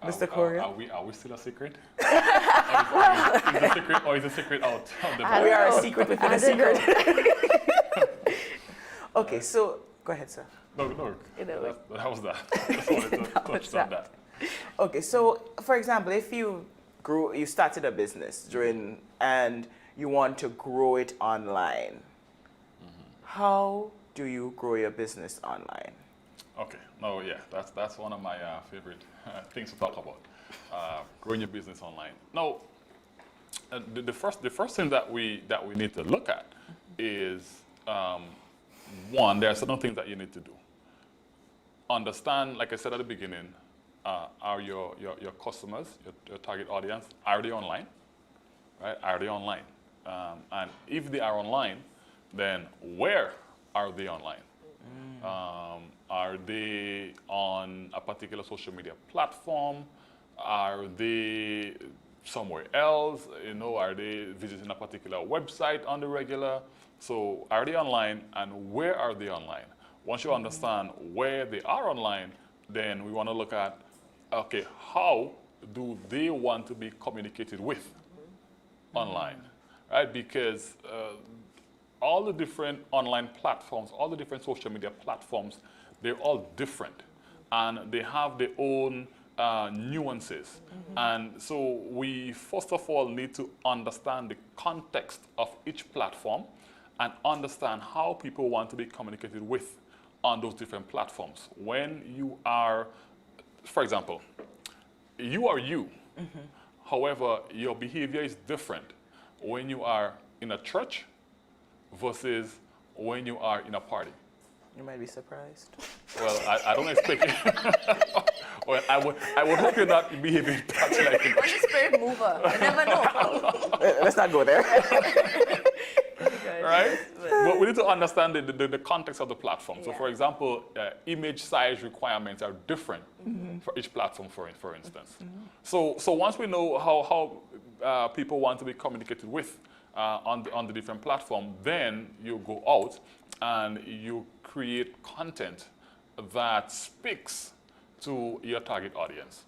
Mr. Korea? Are we still a secret? Is it a secret or is it a secret out of the We are a know. secret within I a don't know. secret. Okay, so go ahead, sir. No. That was that. Just wanted to touch on that. Okay, so for example, if you started a business and you want to grow it online, how do you grow your business online? Okay. No, yeah, that's one of my favorite things to talk about. Growing your business online. Now, the first thing that we need to look at is one. There are certain things that you need to do. Understand, like I said at the beginning, are your customers, your target audience, are they online? Right? Are they online? And if they are online, then where are they online? Are they on a particular social media platform? Are they somewhere else? You know, are they visiting a particular website on the regular? So are they online and where are they online? Once you understand where they are online, then we want to look at, okay, how do they want to be communicated with online, right? Because all the different online platforms, all the different social media platforms, they're all different and they have their own nuances. And so we first of all need to understand the context of each platform and understand how people want to be communicated with on those different platforms. When you are, for example, you are you. However, your behavior is different when you are in a church versus when you are in a party. You might be surprised. Well, I don't expect it. Well, I would hope you're not behaving like in Holy Spirit mover. You never know. Let's not go there. right? But we need to understand the context of the platform. So, Yeah. for example, image size requirements are different for each platform, for instance. So once we know how people want to be communicated with on the different platform, then you go out and you create content that speaks to your target audience.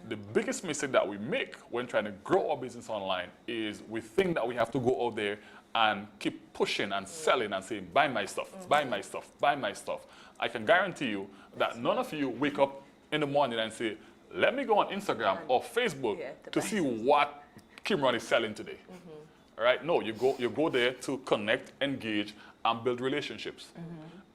The biggest mistake that we make when trying to grow our business online is we think that we have to go out there and keep pushing and selling and saying, buy my stuff, buy my stuff, buy my stuff. I can guarantee you that none of you wake up in the morning and say, let me go on Instagram or Facebook to see what Kimron is selling today. All right? No, you go there to connect, engage, and build relationships.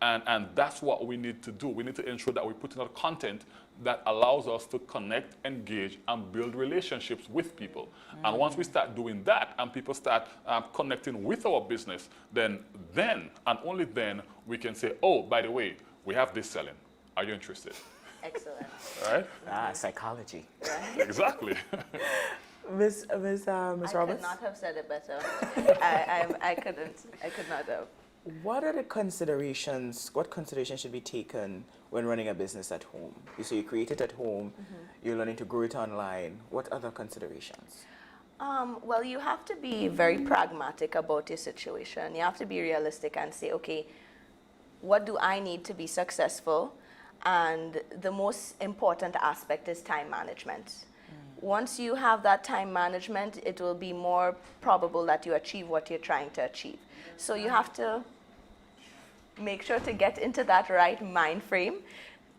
And that's what we need to do. We need to ensure that we put out content that allows us to connect, engage, and build relationships with people. And once we start doing that and people start connecting with our business, then and only then we can say, oh, by the way, we have this selling. Are you interested? Excellent. All right? Psychology. Exactly. Miss I Roberts? could not have said it better. I could not have. What considerations should be taken when running a business at home? So you create it at home, you're learning to grow it online. What other considerations? Well, you have to be very pragmatic about your situation. You have to be realistic and say, okay, what do I need to be successful? And the most important aspect is time management. Once you have that time management, it will be more probable that you achieve what you're trying to achieve. So you have to make sure to get into that right mind frame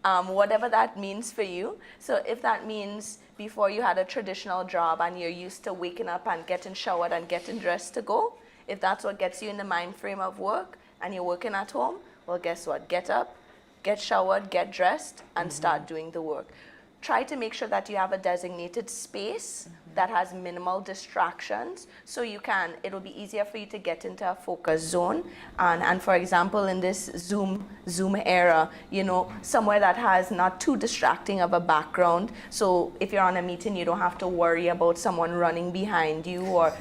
whatever that means for you. So if that means before you had a traditional job and you're used to waking up and getting showered and getting dressed to go, if that's what gets you in the mind frame of work and you're working at home, well, guess what? Get up, get showered, get dressed, and start doing the work. Try to make sure that you have a designated space that has minimal distractions, so it'll be easier for you to get into a focus zone. And for example, in this Zoom era, somewhere that has not too distracting of a background. So if you're on a meeting, you don't have to worry about someone running behind you or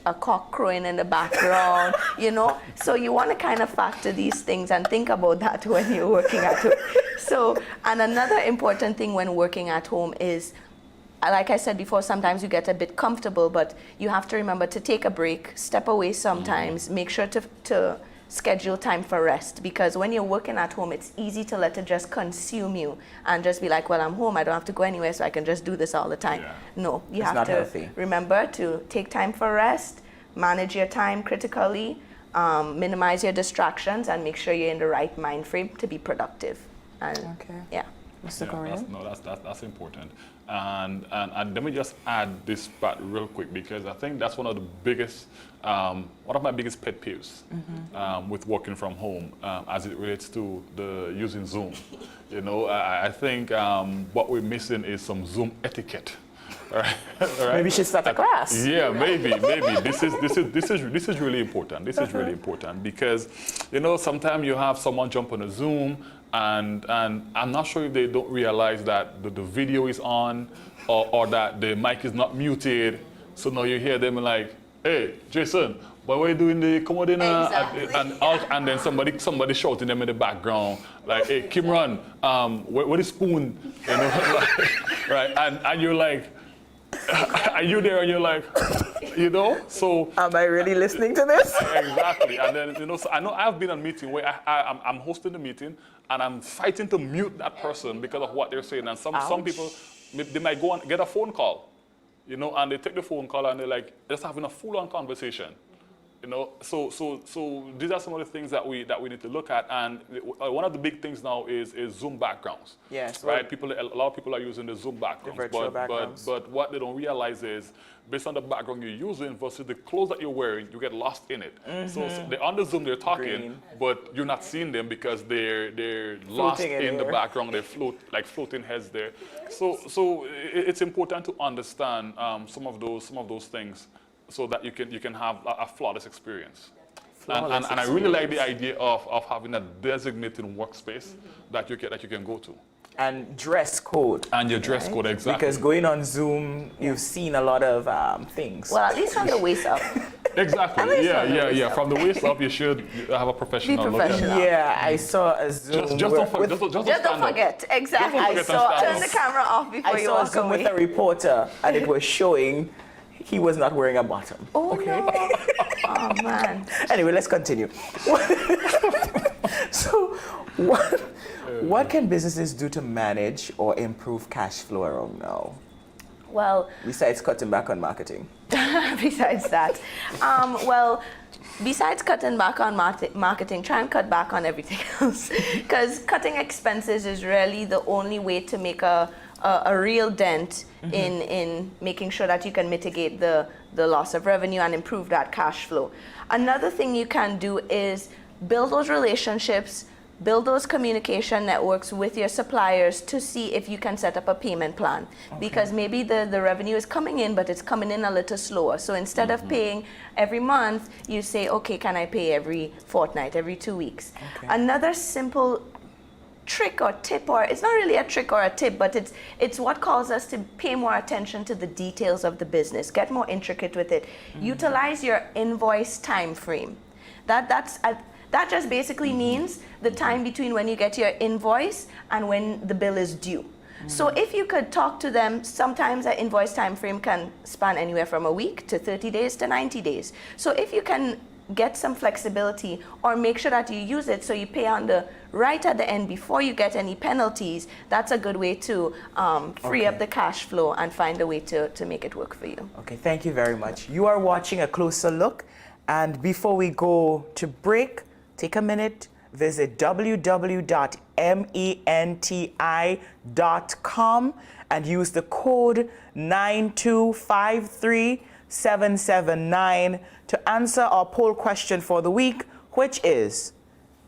a cock crowing in the background, So you want to kind of factor these things and think about that when you're working at home. So, and another important thing when working at home is, like I said before, sometimes you get a bit comfortable, but you have to remember to take a break, step away sometimes, make sure to schedule time for rest, because when you're working at home, it's easy to let it just consume you and just be like, well, I'm home, I don't have to go anywhere, so I can just do this all the time. Yeah. No, you It's have not to healthy. remember to take time for rest, manage your time critically, minimize your distractions, and make sure you're in the right mind frame to be productive. And Okay. yeah. Mr. Yeah, Korean? that's important. And let me just add this part real quick, because I think that's one of the biggest, one of my biggest pet peeves with working from home as it relates to the using Zoom. I think what we're missing is some Zoom etiquette. Right? Maybe you should start a class. Yeah, maybe. This is really important. This is really important because, sometimes you have someone jump on a Zoom and I'm not sure if they don't realize that the video is on or that the mic is not muted. So now you hear them like, hey, Jason, what are you doing the commodina? Exactly. And then somebody shouting them in the background, like, hey, Kimran, where the spoon? Right? And you're like, are you there? And you're like, so. Am I really listening to this? Exactly. And then, so I know I've been on a meeting where I'm hosting the meeting and I'm fighting to mute that person because of what they're saying. And some people, they might go and get a phone call, and they take the phone call and they're like, just having a full-on conversation. So these are some of the things that we need to look at, and one of the big things now is Zoom backgrounds. Yes. Right. A lot of people are using the Zoom backgrounds, virtual backgrounds. but what they don't realize is, based on the background you're using versus the clothes that you're wearing, you get lost in it. So they're on the Zoom, they're talking, Green. but you're not seeing them because they're lost in the air. background. They floating heads there. So it's important to understand some of those things, so that you can have a flawless experience. And I really like the idea of having a designated workspace that you can go to. And dress code. And your dress code, exactly. Because going on Zoom, you've seen a lot of things. Well, at least from the waist up. Exactly. Yeah. From the waist up, you should have a professional look. professional. Yeah, I saw a Zoom. Just don't forget. Just Just don't forget. Exactly. Don't forget to stand Turn up. the camera off before I you saw a walk Zoom away. with a reporter, and it was showing he was not wearing a bottom. Oh, no. Oh, man. Anyway, let's continue. So, what can businesses do to manage or improve cash flow around now, Well, besides cutting back on marketing? besides that, besides cutting back on marketing, try and cut back on everything else. Because cutting expenses is really the only way to make a real dent in making sure that you can mitigate the loss of revenue and improve that cash flow. Another thing you can do is build those relationships, build those communication networks with your suppliers to see if you can set up a payment plan. Because maybe the revenue is coming in, but it's coming in a little slower. So instead of paying every month, you say, okay, can I pay every fortnight, every 2 weeks? Okay. Another simple trick or tip, or it's not really a trick or a tip, but it's what calls us to pay more attention to the details of the business, get more intricate with it. Utilize your invoice time frame. That just basically means the time between when you get your invoice and when the bill is due. So if you could talk to them, sometimes an invoice time frame can span anywhere from a week to 30 days to 90 days. So if you can get some flexibility, or make sure that you use it so you pay on the right at the end before you get any penalties, that's a good way to free up the cash flow and find a way to make it work for you. Okay, thank you very much. You are watching A Closer Look, and before we go to break, take a minute, visit www.easycashflow.com menti.com, and use the code 9253779 to answer our poll question for the week, which is,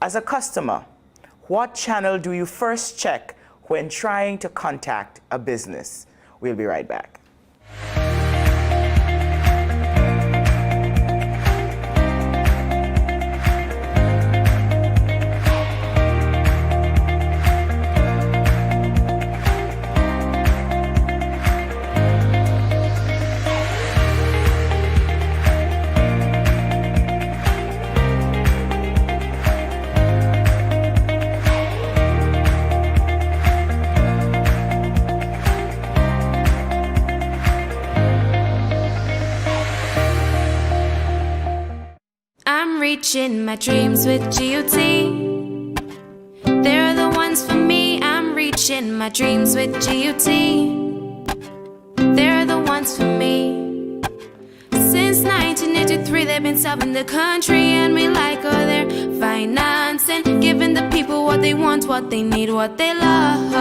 as a customer, what channel do you first check when trying to contact a business? We'll be right back. I'm reaching my dreams with GOT. They're the ones for me. I'm reaching my dreams with GOT. They're the ones for me. Since 1983, they've been serving the country, and we like all their financing, giving the people what they want, what they need, what they love.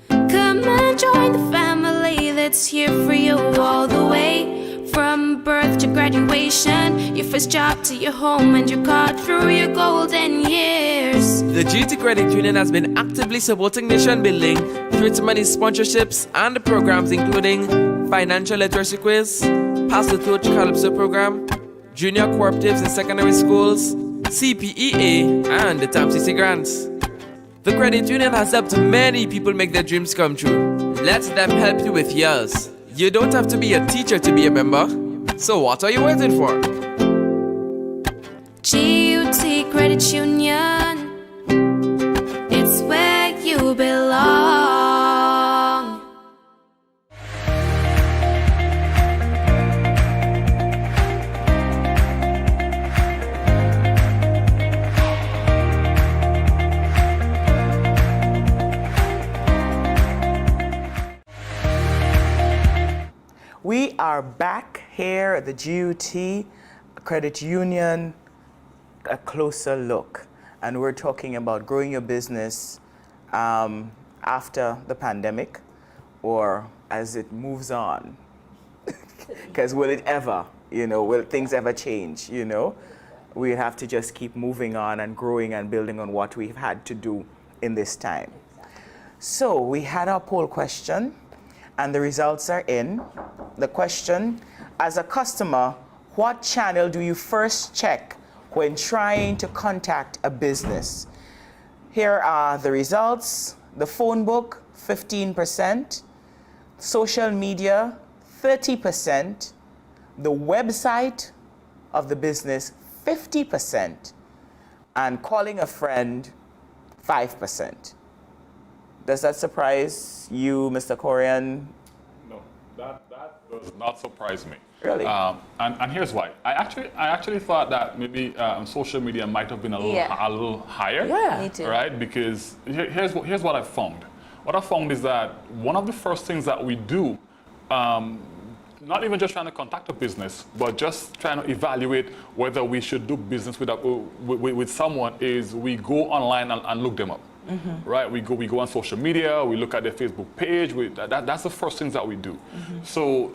Come and join the family that's here for you all the way. From birth to graduation, your first job to your home, and your car through your golden years. The GT Credit Union has been actively supporting nation building through its many sponsorships and programs including Financial Literacy Quiz, Pass the Torch Calypso Program, Junior Cooperatives in Secondary Schools, CPEA, and the TAMCC Grants. The credit union has helped many people make their dreams come true. Let them help you with yours. You don't have to be a teacher to be a member, so what are you waiting for? GUT Credit Union, it's where you belong. We are back here at the GUT Credit Union, a closer look. And we're talking about growing your business after the pandemic, or as it moves on. Because will it ever, will things ever change, We have to just keep moving on and growing and building on what we've had to do in this time. So we had our poll question, and the results are in. The question, as a customer, what channel do you first check when trying to contact a business? Here are the results. The phone book, 15%. Social media, 30%. The website of the business, 50%. And calling a friend, 5%. Does that surprise you, Mr. Corian? No, that does not surprise me. Really? And here's why. I actually thought that maybe social media might have been a little higher. Yeah. Me too. Right? Because here's what I found. What I found is that one of the first things that we do, not even just trying to contact a business, but just trying to evaluate whether we should do business with someone, is we go online and look them up. Mm-hmm. Right, we go on social media, we look at their Facebook page. That's the first things that we do. Mm-hmm. So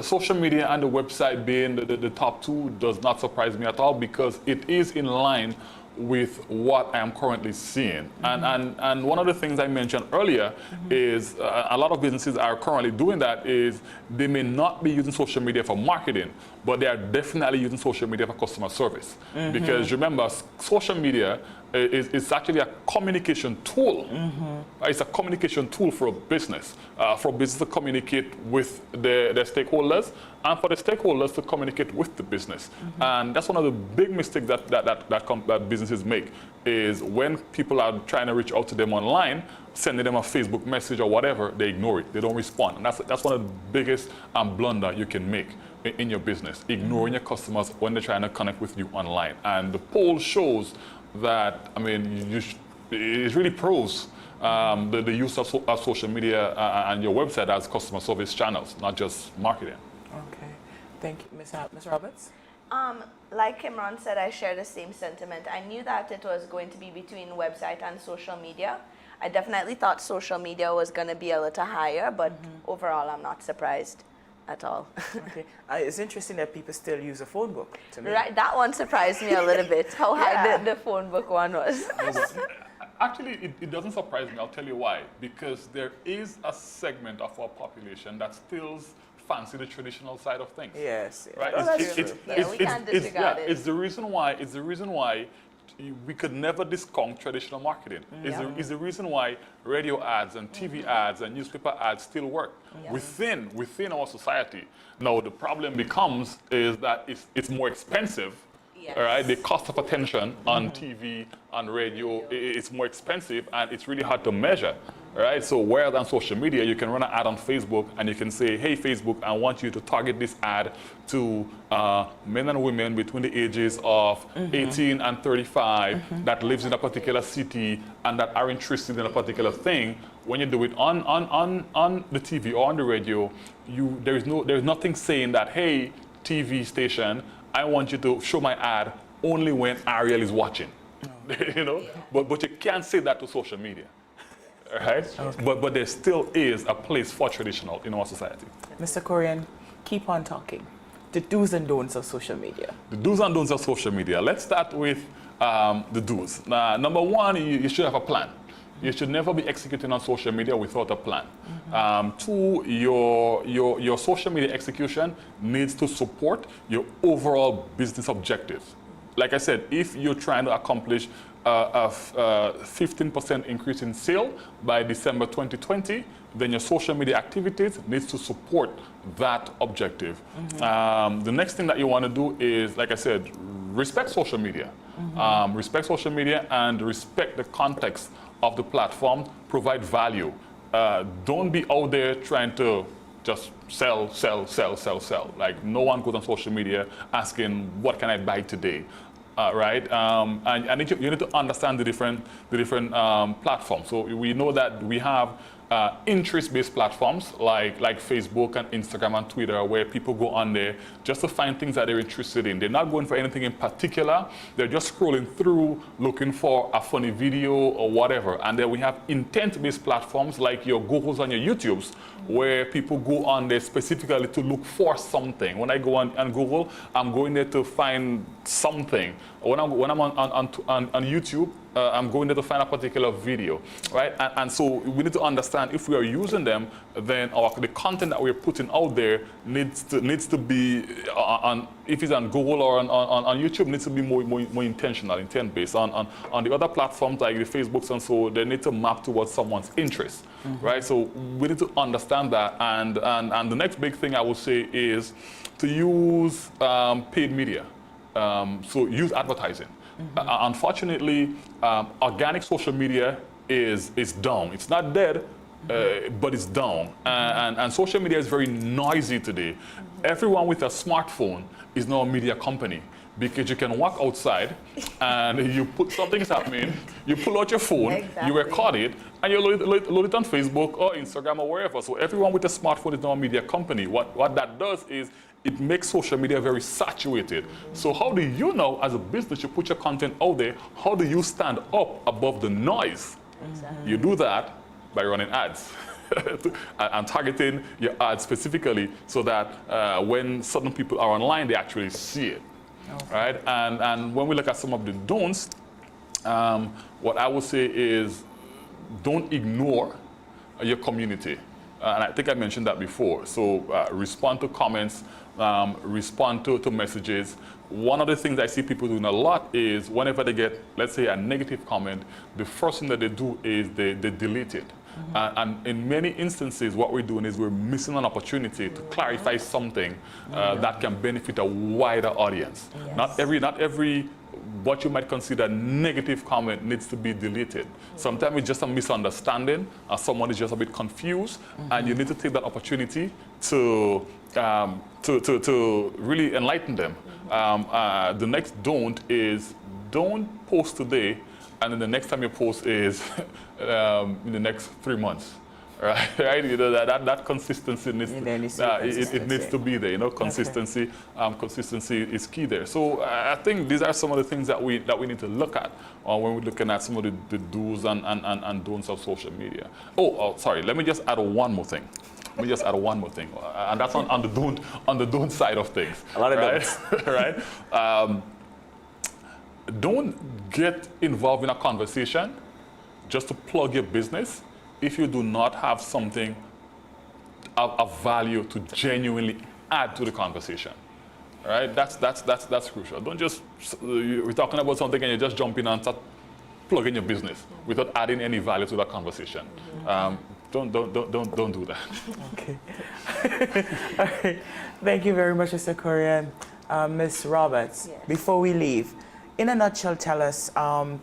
social media and the website being the top two does not surprise me at all, because it is in line with what I am currently seeing. Mm-hmm. And one of the things I mentioned earlier mm-hmm. is a lot of businesses are currently doing that is they may not be using social media for marketing, but they are definitely using social media for customer service. Mm-hmm. Because remember, social media is actually a communication tool. Mm-hmm. It's a communication tool for a business to communicate with their stakeholders, and for the stakeholders to communicate with the business. Mm-hmm. And that's one of the big mistakes that businesses make, is when people are trying to reach out to them online, sending them a Facebook message or whatever, they ignore it. They don't respond. And that's one of the biggest blunder you can make in your business, ignoring your customers when they're trying to connect with you online. And the poll shows that, it really proves the use of social media and your website as customer service channels, not just marketing. Okay. Thank you. Ms. Roberts? Like Kimron said, I share the same sentiment. I knew that it was going to be between website and social media. I definitely thought social media was going to be a little higher, but overall, I'm not surprised at all. Okay. It's interesting that people still use a phone book, to me. Right, that one surprised me a little bit, how high the phone book one was. Actually, it doesn't surprise me. I'll tell you why. Because there is a segment of our population that still fancy the traditional side of things. Yes. Right? Oh, that's true. We can't disregard it. It's the reason why we could never discount traditional marketing. It's the reason why radio ads and TV ads and newspaper ads still work within our society. Now the problem becomes is that it's more expensive. Yes. All right, the cost of attention on TV, on radio, it's more expensive and it's really hard to measure. All right, so whereas on social media, you can run an ad on Facebook and you can say, hey, Facebook, I want you to target this ad to men and women between the ages of 18 and 35 that lives in a particular city and that are interested in a particular thing. When you do it on the TV or on the radio, there's nothing saying that, hey, TV station, I want you to show my ad only when Ariel is watching. You know, but you can't say that to social media. All right? Okay. But there still is a place for traditional in our society. Mr. Korean, keep on talking. The do's and don'ts of social media. The do's and don'ts of social media. Let's start with the do's. Number one, you should have a plan. You should never be executing on social media without a plan. Two, your social media execution needs to support your overall business objectives. Like I said, if you're trying to accomplish a 15% increase in sale by December 2020, then your social media activities needs to support that objective. The next thing that you want to do is, like I said, respect social media. Respect social media and respect the context of the platform, provide value. Don't be out there trying to just sell. Like no one goes on social media asking, what can I buy today? Right? And you need to understand the different platforms. So we know that we have interest-based platforms like Facebook and Instagram and Twitter, where people go on there just to find things that they're interested in. They're not going for anything in particular. They're just scrolling through looking for a funny video or whatever. And then we have intent-based platforms like your Googles and your YouTubes, where people go on there specifically to look for something. When I go on Google, I'm going there to find something. When I'm on YouTube, I'm going there to find a particular video, right? And so we need to understand if we are using them, then the content that we're putting out there needs to be if it's on Google or on YouTube, needs to be more intentional, intent-based. On the other platforms like the Facebooks and so, they need to map towards someone's interest, right? So we need to understand that. And the next big thing I would say is to use paid media. So use advertising. Unfortunately, organic social media is down. It's not dead, but it's down. And social media is very noisy today. Everyone with a smartphone is now a media company, because you can walk outside and you put something is happening, you pull out your phone, you record it, and you load it on Facebook or Instagram or wherever. So everyone with a smartphone is now a media company. What that does is it makes social media very saturated. So how do you know, as a business, you put your content out there, how do you stand up above the noise? You do that by running ads and targeting your ads specifically so that when certain people are online, they actually see it. Right? And when we look at some of the don'ts, what I would say is don't ignore your community. And I think I mentioned that before. So respond to comments, respond to messages. One of the things I see people doing a lot is whenever they get, let's say, a negative comment, the first thing that they do is they delete it. And in many instances, what we're doing is we're missing an opportunity to clarify something that can benefit a wider audience. Not every what you might consider negative comment needs to be deleted. Sometimes it's just a misunderstanding, or someone is just a bit confused, and you need to take that opportunity to really enlighten them. The next don't is don't post today, and then the next time you post is in the next 3 months. right? You know, that consistency needs There needs to be it needs consistency. to be there. You know, consistency consistency is key there. So I think these are some of the things that we need to look at when we're looking at some of the do's and don'ts of social media. Oh, sorry. Let me just add one more thing. And that's on the don't side of things. A lot of right? Right? Don't get involved in a conversation just to plug your business if you do not have something of value to genuinely add to the conversation. Right? That's crucial. Don't just, we're talking about something and you just jump in and start plugging your business without adding any value to that conversation. Don't do that. Okay. All right. Thank you very much, Mr. Korean. Ms. Roberts, Yes. before we leave, in a nutshell, tell us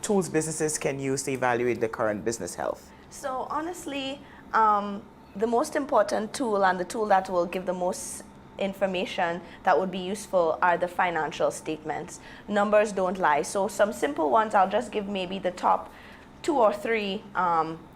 tools businesses can use to evaluate their current business health. So honestly, the most important tool and the tool that will give the most information that would be useful are the financial statements. Numbers don't lie. So some simple ones, I'll just give maybe the top 2 or 3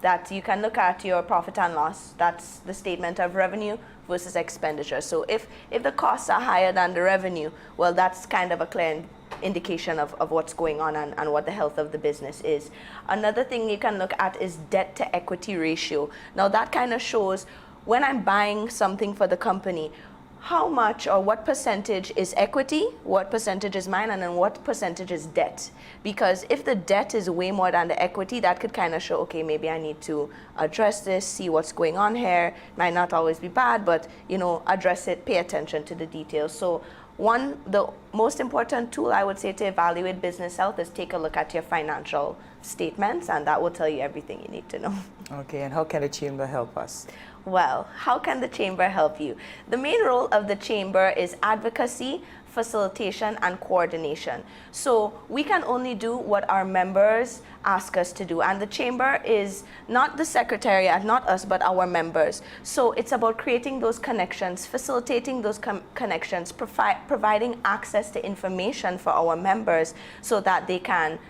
that you can look at your profit and loss. That's the statement of revenue versus expenditure. So if the costs are higher than the revenue, well, that's kind of a clear indication of what's going on and what the health of the business is. Another thing you can look at is debt to equity ratio. Now that kind of shows when I'm buying something for the company, how much or what percentage is equity, what percentage is mine, and then what percentage is debt. Because if the debt is way more than the equity, that could kind of show, okay, maybe I need to address this, see what's going on here. Might not always be bad, but you know, address it, pay attention to the details. So the most important tool I would say to evaluate business health is take a look at your financial statements, and that will tell you everything you need to know. Okay, and how can the chamber help us? Well, how can the chamber help you? The main role of the chamber is advocacy, facilitation, and coordination. So we can only do what our members ask us to do. And the chamber is not the secretariat, not us, but our members. So it's about creating those connections, facilitating those connections, providing access to information for our members so that they can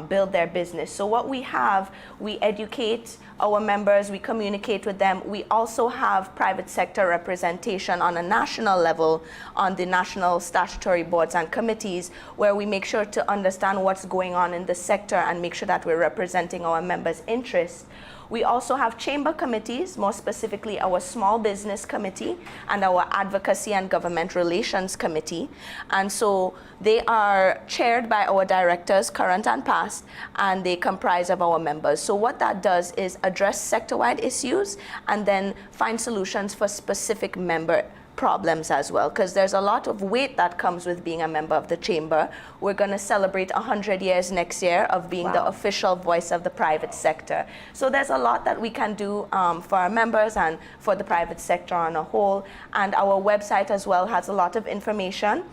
build their business. So what we have, we educate our members, we communicate with them. We also have private sector representation on a national level on the national statutory boards and committees, where we make sure to understand what's going on in the sector and make sure that we're representing our members' interests. We also have chamber committees, more specifically our small business committee and our advocacy and government relations committee. And so they are chaired by our directors, current and past, and they comprise of our members. So what that does is address sector-wide issues and then find solutions for specific member problems as well, because there's a lot of weight that comes with being a member of the chamber. We're going to celebrate 100 years next year of being the official voice of the private sector. So there's a lot that we can do for our members and for the private sector on a whole. And our website as well has a lot of information.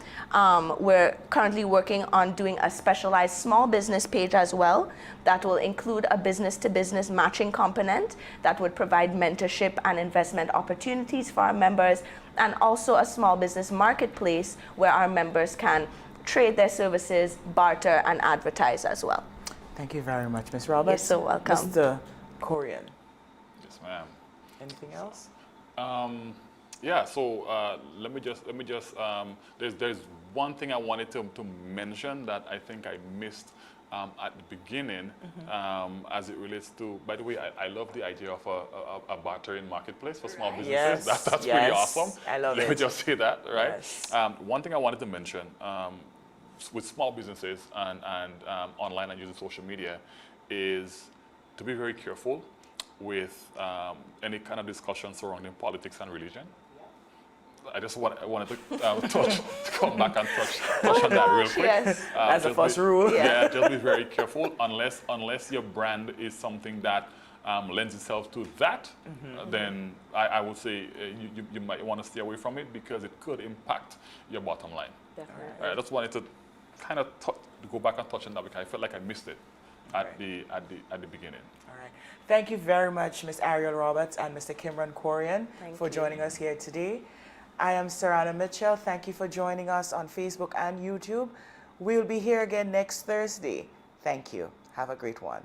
We're currently working on doing a specialized small business page as well that will include a business-to-business matching component that would provide mentorship and investment opportunities for our members, and also a small business marketplace where our members can trade their services, barter, and advertise as well. Thank you very much, Ms. Roberts. You're so welcome. Mr. Korean, Yes, ma'am. anything else? Yeah, so let me just there's one thing I wanted to mention that I think I missed at the beginning, as it relates to, by the way, I love the idea of a bartering marketplace for small businesses. Yes, That's pretty yes, awesome. I love Let me it. just say that, right? Yes. One thing I wanted to mention with small businesses and online and using social media is to be very careful with any kind of discussion surrounding politics and religion. I just wanted to come back and touch on that real quick. Yes. That's the Just first be- rule. Yeah, just be very careful unless your brand is something that lends itself to that, then I would say you might want to stay away from it because it could impact your bottom line. Definitely. I just wanted to kind of go back and touch on that because I felt like I missed it at the beginning. All right. Thank you very much, Ms. Ariel Roberts and Mr. Kimron Korean Thank for you. joining us here today. I am Sarana Mitchell. Thank you for joining us on Facebook and YouTube. We'll be here again next Thursday. Thank you. Have a great one.